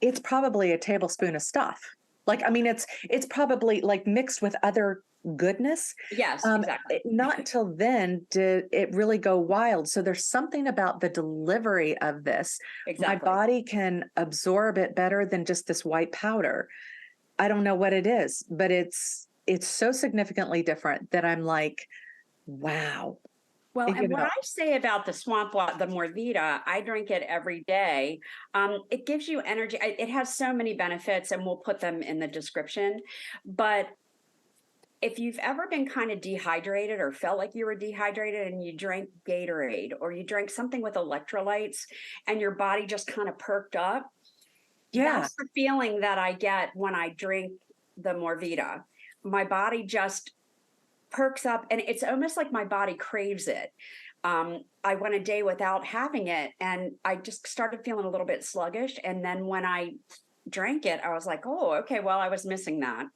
it's probably a tablespoon of stuff. Like, I mean, it's probably like mixed with other goodness. Yes, exactly. Not until then did it really go wild. So there's something about the delivery of this. My Exactly. body can absorb it better than just this white powder. I don't know what it is, but it's so significantly different that I'm like, wow. Well, You and what know, I say about the swamp water, the Morvita, I drink it every day. It gives you energy. It has so many benefits, and we'll put them in the description. But if you've ever been kind of dehydrated or felt like you were dehydrated and you drank Gatorade or you drank something with electrolytes and your body just kind of perked up, yeah, that's the feeling that I get when I drink the Morvita. My body just perks up and it's almost like my body craves it. I went a day without having it and I just started feeling a little bit sluggish. And then when I drank it, I was like, oh, okay, well, I was missing that.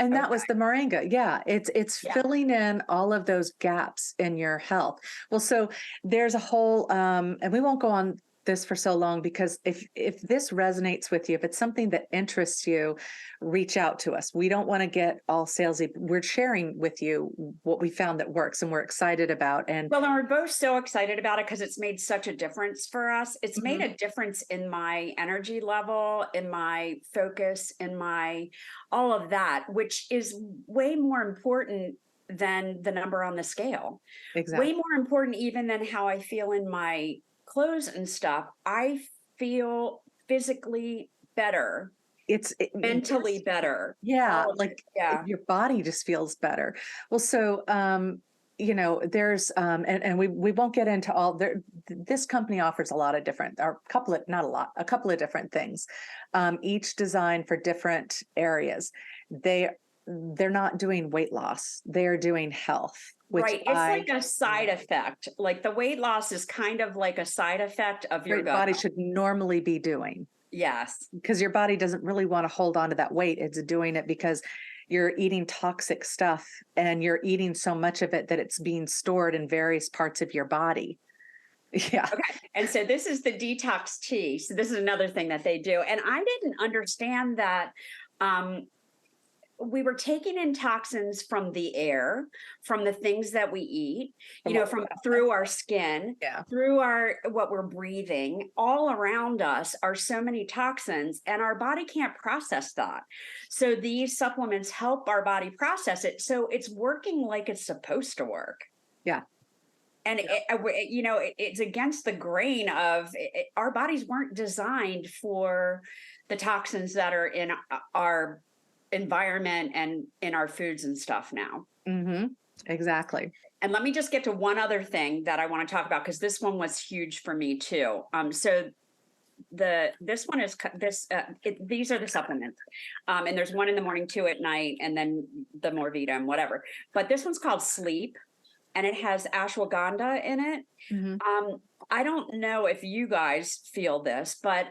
and Okay. that was the moringa. Yeah, it's Yeah. filling in all of those gaps in your health. Well, so there's a whole and we won't go on this for so long because if this resonates with you, if it's something that interests you, reach out to us. We don't want to get all salesy. We're sharing with you what we found that works and we're excited about. And Well, and we're both so excited about it because it's made such a difference for us. It's made mhm, a difference in my energy level, in my focus, in my all of that, which is way more important than the number on the scale. Way exactly. more important even than how I feel in my clothes and stuff. I feel physically better, mentally Yes. better, Yeah, all of it. like Yeah. your body just feels better. Well, so there's and we won't get into all there. This company offers a lot of different, or a couple of, not a lot, a couple of different things, each designed for different areas. They they're not doing weight loss; they're doing health, which Right. It's I like a side love. effect. Like the weight loss is kind of like a side effect of your Your gut body health. should normally be doing. Yes. Because your body doesn't really want to hold on to that weight. It's doing it because you're eating toxic stuff and you're eating so much of it that it's being stored in various parts of your body. Yeah. Okay. And so this is the detox tea. So this is another thing that they do. And I didn't understand that um we were taking in toxins from the air, from the things that we eat, From what from through our skin, yeah. through our what we're breathing. All around us are so many toxins, and our body can't process that. So these supplements help our body process it. So it's working like it's supposed to work. Yeah. And it's against the grain of our bodies weren't designed for the toxins that are in our environment and in our foods and stuff now. Mhm. Exactly. And let me just get to one other thing that I want to talk about, because this one was huge for me too. So this one is these are the supplements, and there's one in the morning, two at night, and then the Morvita and whatever. But this one's called Sleep, and it has ashwagandha in it. Mhm. I don't know if you guys feel this, but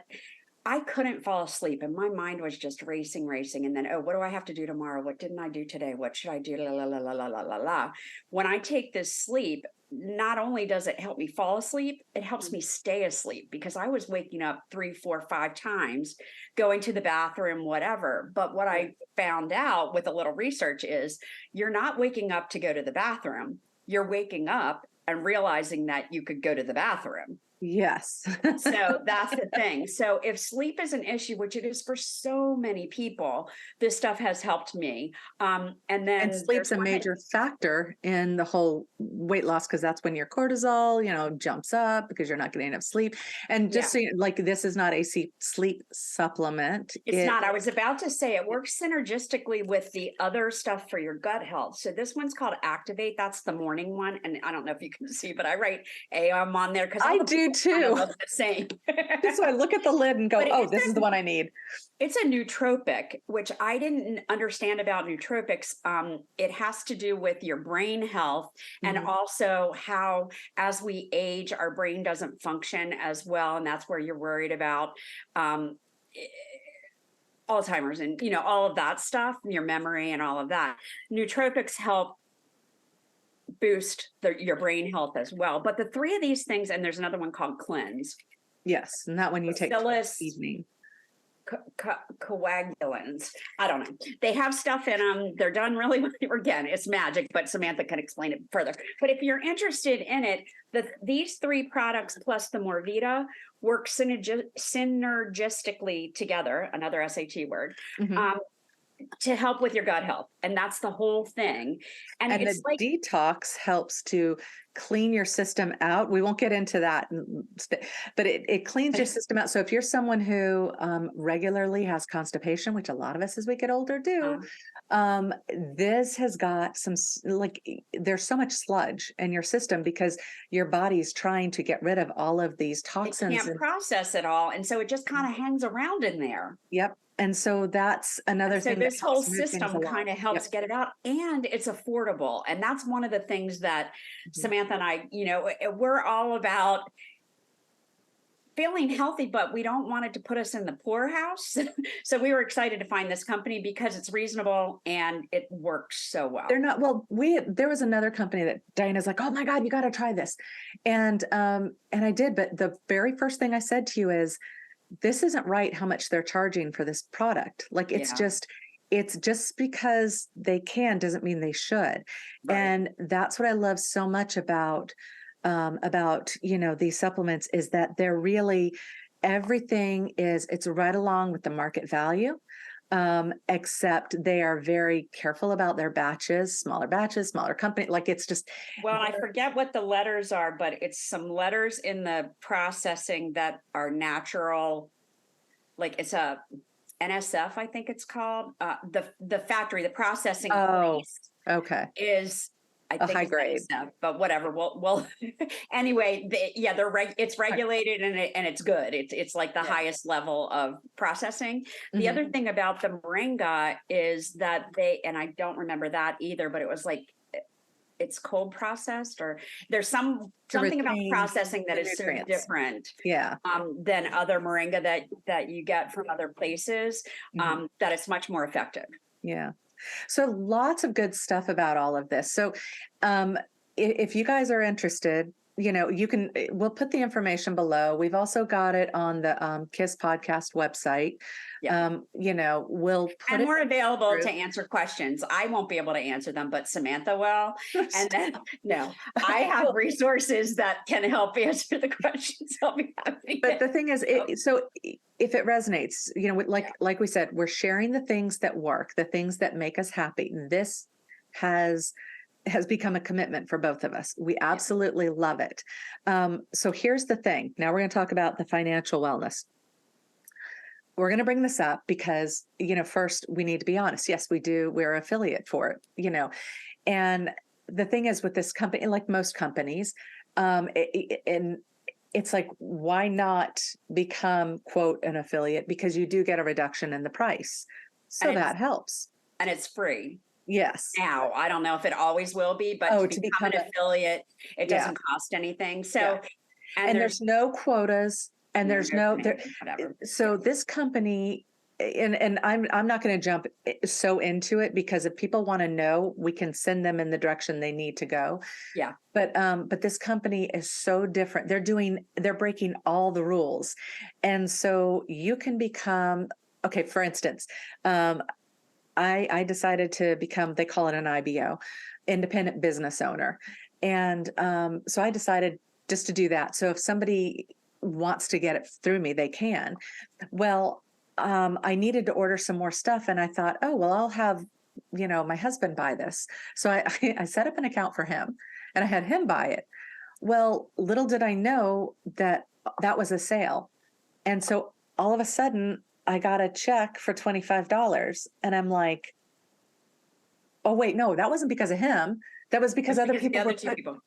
I couldn't fall asleep, and my mind was just racing. And then, oh, what do I have to do tomorrow? What didn't I do today? What should I do? La, la, la, la, la, la, la, la. When I take this sleep, not only does it help me fall asleep, it helps me stay asleep, because I was waking up 3, 4, 5 times, going to the bathroom, whatever. But what I found out with a little research is you're not waking up to go to the bathroom. You're waking up and realizing that you could go to the bathroom. Yes. So that's the thing. So if sleep is an issue, which it is for so many people, this stuff has helped me. And then And sleep's a major factor in the whole weight loss, because that's when your cortisol, jumps up because you're not getting enough sleep. And just so like, this is not a sleep supplement. It's not. I was about to say it works synergistically with the other stuff for your gut health. So this one's called Activate. That's the morning one. And I don't know if you can see, but I write AM on there because I do too. look the same. So I look at the lid and go, oh, this is the one I need. It's a nootropic, which I didn't understand about nootropics. It has to do with your brain health, and also how, as we age, our brain doesn't function as well. And that's where you're worried about Alzheimer's and, all of that stuff, your memory and all of that. Nootropics help boost your brain health as well. But the three of these things, and there's another one called Cleanse. Yes. And that one you take twice evening. Coagulants. I don't know. They have stuff in them. They're done really well. Again, it's magic, but Samantha can explain it further. But if you're interested in it, these 3 products plus the Morvita work synergistically together, another SAT word, to help with your gut health. And that's the whole thing. And it's the detox helps to clean your system out. We won't get into that, but it cleans your system out. So if you're someone who regularly has constipation, which a lot of us as we get older do, this has got there's so much sludge in your system because your body's trying to get rid of all of these toxins. It can't process it all. And so it just kind of hangs around in there. Yep. And so that's another thing. So this whole system kind of helps get it out, and it's affordable. And that's one of the things that Samantha and I, we're all about feeling healthy, but we don't want it to put us in the poorhouse. So we were excited to find this company because it's reasonable and it works so well. There was another company that Diana's like, oh my God, you got to try this. And I did. But the very first thing I said to you is, this isn't right how much they're charging for this product. Like, it's just because they can doesn't mean they should. Right. And that's what I love so much about these supplements, is that they're really, it's right along with the market value. Except they are very careful about their smaller batches, smaller company. Like, it's just. Well, I forget what the letters are, but it's some letters in the processing that are natural. Like, it's a NSF, I think it's called. The factory, the processing place is, I think, high grade, but whatever. Well, anyway, it's regulated and it's good. It's like the highest level of processing. The other thing about the moringa is that and I don't remember that either, but it was like, it's cold processed, or there's something about processing that is so different than other moringa that you get from other places, that it's much more effective. Yeah. So lots of good stuff about all of this. So if you guys are interested, you can, we'll put the information below. We've also got it on the KISS podcast website. Yeah. We'll put And it we're in the available to group. answer questions. I won't be able to answer them, but Samantha will. And then, no, I have Well, resources that can help answer the questions. I'll be happy. but the thing is, So, if it resonates, yeah, like we said, we're sharing the things that work, the things that make us happy. This has become a commitment for both of us. We yeah, absolutely love it. So here's the thing. Now we're going to talk about the financial wellness. We're going to bring this up because, first we need to be honest. Yes, we do. We're affiliate for it, and the thing is with this company, like most companies, and it's like, why not become quote an affiliate? Because you do get a reduction in the price. and So that helps. it's free. Yes. Now, I don't know if it always will be, but Oh, to to become an become affiliate, it yeah. doesn't cost anything. Yeah. So, and And there's no quotas, and no there's no there. commitment, whatever. Yeah, So this company, and I'm not going to jump so into it, because if people want to know, we can send them in the direction they need to go. yeah, But this company is so different. They're breaking all the rules, and so you can become, okay. For instance, um, I decided to become, they call it an IBO, independent business owner. And so I decided just to do that. So if somebody wants to get it through me, they can. Well, I needed to order some more stuff. And I thought, oh, well, I'll have, my husband buy this. So I set up an account for him and I had him buy it. Well, little did I know that that was a sale. And so all of a sudden, I got a check for $25. And I'm like, oh, wait, no, that wasn't because of him. That was because it's other because the people other were two people.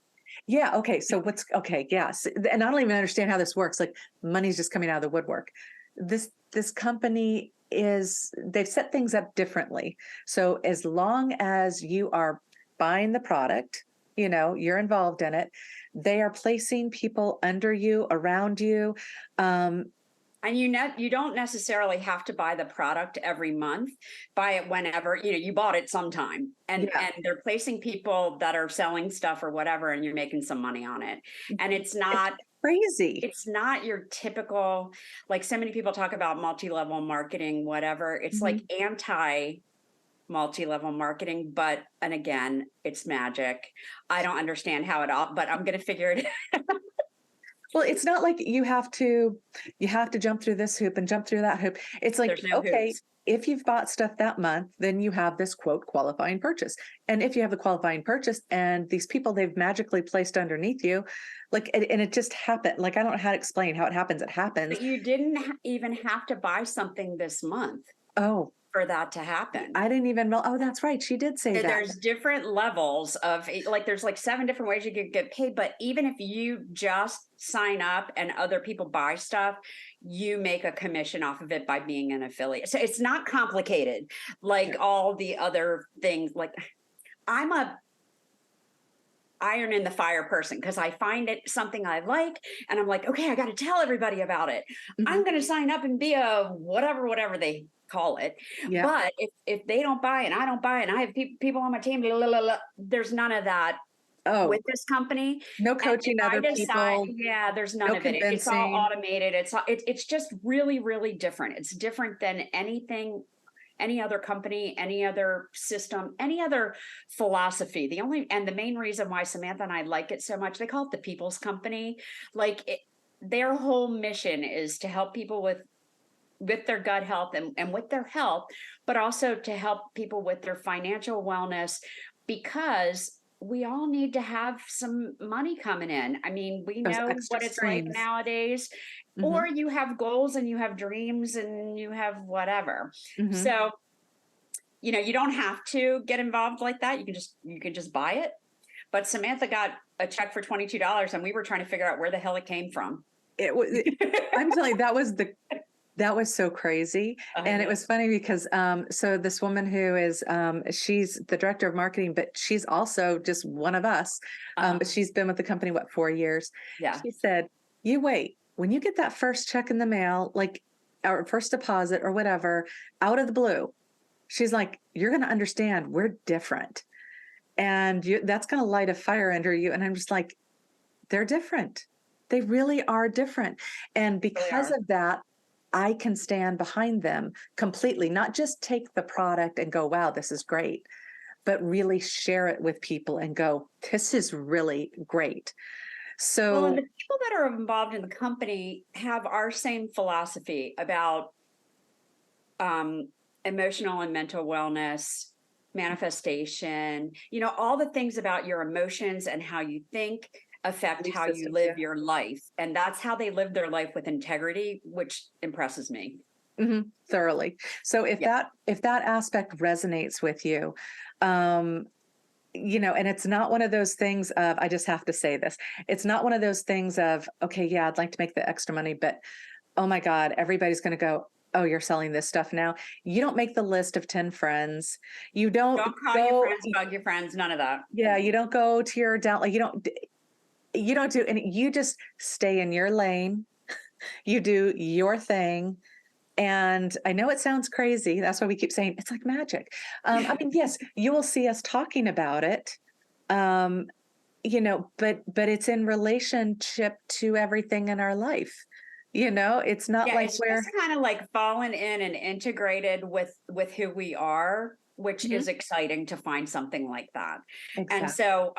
yeah. Okay. So okay. Yes. And I don't even understand how this works. Like, money's just coming out of the woodwork. This company they've set things up differently. So as long as you are buying the product, you're involved in it, they are placing people under you, around you. Um, And you don't necessarily have to buy the product every month. Buy it whenever, you bought it sometime. yeah. And they're placing people that are selling stuff or whatever, and you're making some money on it. And It's crazy. it's not your typical, like so many people talk about multi-level marketing, whatever. It's like Mhm. anti multi-level marketing, but and again, it's magic. I don't understand how it all, but I'm gonna figure it. Well, it's not like you have to jump through this hoop and jump through that hoop. It's like, There's no okay, hoops. if you've bought stuff that month, then you have this quote qualifying purchase. And if you have the qualifying purchase and these people they've magically placed underneath you, like, and it just happened. Like, I don't know how to explain how it happens. It happens. But you didn't even have to buy something this month Oh, for that to happen. I didn't even know. Oh, that's right. She did say that. There's different levels of like there's like 7 different ways you could get paid, but even if you just sign up and other people buy stuff, you make a commission off of it by being an affiliate. So it's not complicated like Sure. all the other things. Like I'm a iron in the fire person because I find it something I like and I'm like, okay, I got to tell everybody about it. Mhm. I'm going to sign up and be a whatever they call it. Yeah. But if they don't buy and I don't buy and I have people on my team, blah, blah, blah, blah, there's none of that with Oh, this company. no And if coaching I other decide, people, yeah, there's none no of it. It's all convincing. automated. It's just really different. It's different than anything, any other company, any other system, any other philosophy. The main reason why Samantha and I like it so much, they call it the people's company. Like their whole mission is to help people with their gut health and with their health, but also to help people with their financial wellness because we all need to have some money coming in. I mean, we Those know extra what it's like streams. nowadays, or Hmm. you have goals and you have dreams and you have whatever. Hmm. So, you don't have to get involved like that. You can just buy it. But Samantha got a check for $22 and we were trying to figure out where the hell it came from. It was. I'm telling you, that was so crazy. I And it know. was funny because so this woman who is she's the director of marketing, but she's also just one of us. Uh-huh. But she's been with the company, what, 4 years. Yeah. She said, you wait, when you get that first check in the mail, like, or first deposit or whatever, out of the blue, she's like, you're going to understand we're different. And that's going to light a fire under you. And I'm just like, they're different. They really are different. And Really because are. of that, I can stand behind them completely, not just take the product and go, wow, this is great, but really share it with people and go, this is really great. Well, and the So, people that are involved in the company have our same philosophy about um, emotional and mental wellness, manifestation, all the things about your emotions and how you think affect belief how you systems, live yeah. your life. And that's how they live their life with integrity, which impresses me. Thoroughly. So Yeah. if that aspect resonates with you, um, and it's not one of those things of, I just have to say this. It's not one of those things of, okay, yeah, I'd like to make the extra money, but oh my God, everybody's going to go, oh, you're selling this stuff now. You don't make the list of 10 friends. You don't Don't call your go, friends, bug your friends, none of that. yeah, you don't go to your down, like you don't do, and you just stay in your lane. You do your thing. And I know it sounds crazy. That's why we keep saying it's like magic. I mean, yes, you will see us talking about it. Um, but it's in relationship to everything in our life. It's not Yeah, like it's just we're kind of like fallen in and integrated with who we are, which Mhm, is exciting to find something like that. And exactly. so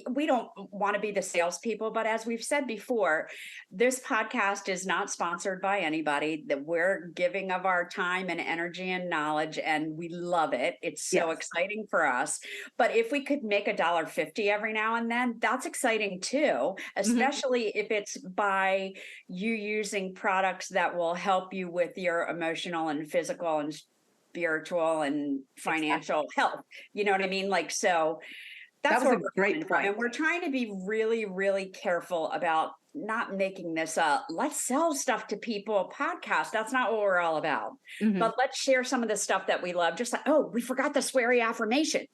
we don't want to be the salespeople, but as we've said before, this podcast is not sponsored by anybody. That we're giving of our time and energy and knowledge, and we love it. It's so Yes. exciting for us. But if we could make $1.50 every now and then, that's exciting too, Mhm. especially if it's by you using products that will help you with your emotional and physical and spiritual and Exactly. financial health. You know what I mean? Like, so That that's was where a we're great coming from. point. And we're trying to be really, really careful about not making this a let's sell stuff to people podcast. That's not what we're all about. Mhm. But let's share some of the stuff that we love. Just like, oh, we forgot the sweary affirmation.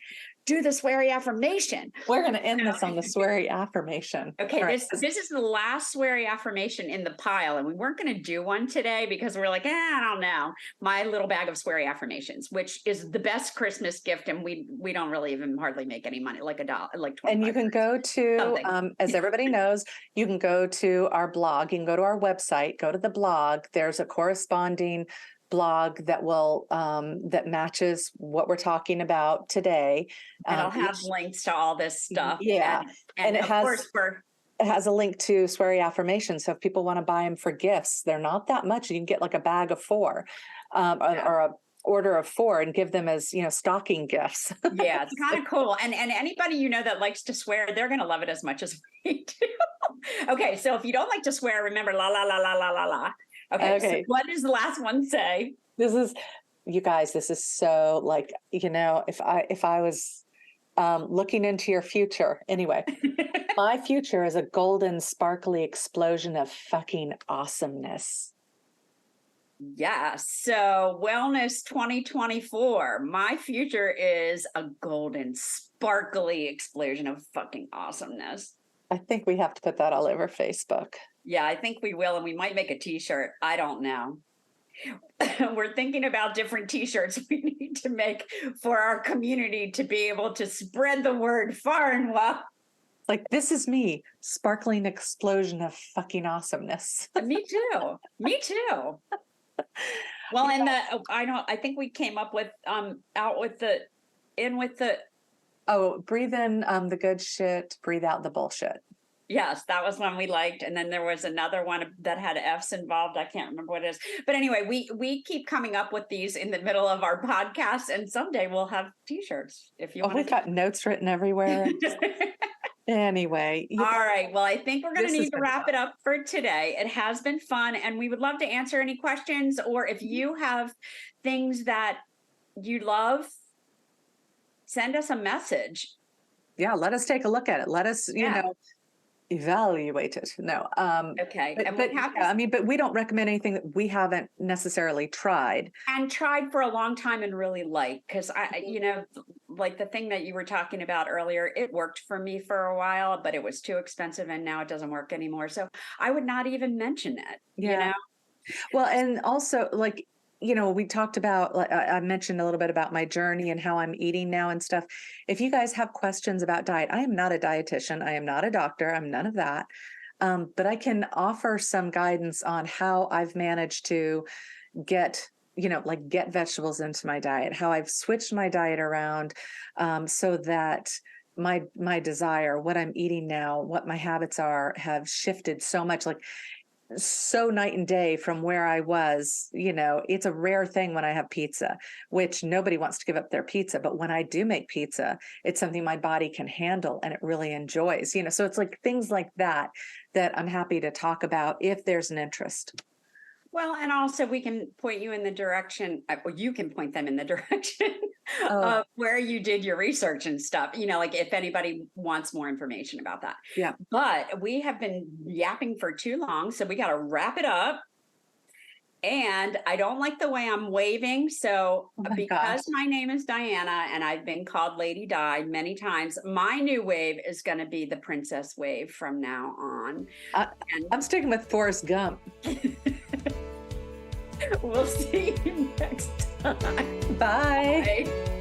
Do the sweary affirmation. We're going to end this on the Sweary affirmation. Okay, All right. this is the last sweary affirmation in the pile, and we weren't going to do one today because we're like, I don't know, my little bag of sweary affirmations, which is the best Christmas gift, and we don't really even hardly make any money, like a dollar, like And you 25 can go to, something. as everybody knows, you can go to our blog. You can go to our website, go to the blog. There's a corresponding blog that matches what we're talking about today. And I'll have Each, links to all this stuff, yeah, and and of course for it has a link to Sweary Affirmations. So if people want to buy them for gifts, they're not that much. You can get like a bag of four, yeah. or a order of four, and give them as stocking gifts. Yeah, it's kind of cool. And anybody that likes to swear, they're going to love it as much as we do. Okay, so if you don't like to swear, remember la la la la la la la. Okay, so Okay, what does the last one say? this is you guys. This is so like if I was looking into your future. Anyway, my future is a golden, sparkly explosion of fucking awesomeness. Yeah, so wellness 2024. My future is a golden, sparkly explosion of fucking awesomeness. I think we have to put that all over Facebook. Yeah, I think we will, and we might make a t-shirt. I don't know. We're thinking about different t-shirts we need to make for our community to be able to spread the word far and wide. Like, this is me, sparkling explosion of fucking awesomeness. Me too. Me too. Well, You and know, I think we came up with out with the in with the oh, breathe in the good shit, breathe out the bullshit. yes, that was one we liked. And then there was another one that had F's involved. I can't remember what it is. But anyway, we keep coming up with these in the middle of our podcast, and someday we'll have t-shirts if you Oh, want we've got notes written everywhere. to. Anyway, you All guys, right. Well, I think we're going to this has need to been wrap fun. it up for today. It has been fun, and we would love to answer any questions, or if you have things that you love, send us a message. Yeah, let us take a look at it. Let us, Yeah. evaluate it. No, Okay. but And we but have yeah, this I mean, but we don't recommend anything that we haven't necessarily tried. and tried for a long time and really liked because Mhm. like the thing that you were talking about earlier, it worked for me for a while, but it was too expensive and now it doesn't work anymore. So I would not even mention it, you Yeah. know? Well, and also like we talked about, like, I mentioned a little bit about my journey and how I'm eating now and stuff. If you guys have questions about diet, I am not a dietitian. I am not a doctor. I'm none of that. But I can offer some guidance on how I've managed to get, like get vegetables into my diet, how I've switched my diet around, so that my desire, what I'm eating now, what my habits are, have shifted so much. Like, so night and day from where I was. It's a rare thing when I have pizza, which nobody wants to give up their pizza. But when I do make pizza, it's something my body can handle and it really enjoys. So it's like things like that that I'm happy to talk about if there's an interest. Well, and also we can point you in the direction, or you can point them in the direction Oh, of where you did your research and stuff, like if anybody wants more information about that. yeah. But we have been yapping for too long, so we got to wrap it up. And I don't like the way I'm waving. So, Oh my gosh. because my name is Diana and I've been called Lady Di many times, my new wave is going to be the princess wave from now on. I, And I'm sticking with Forrest Gump. we'll see you next time. Bye. Bye.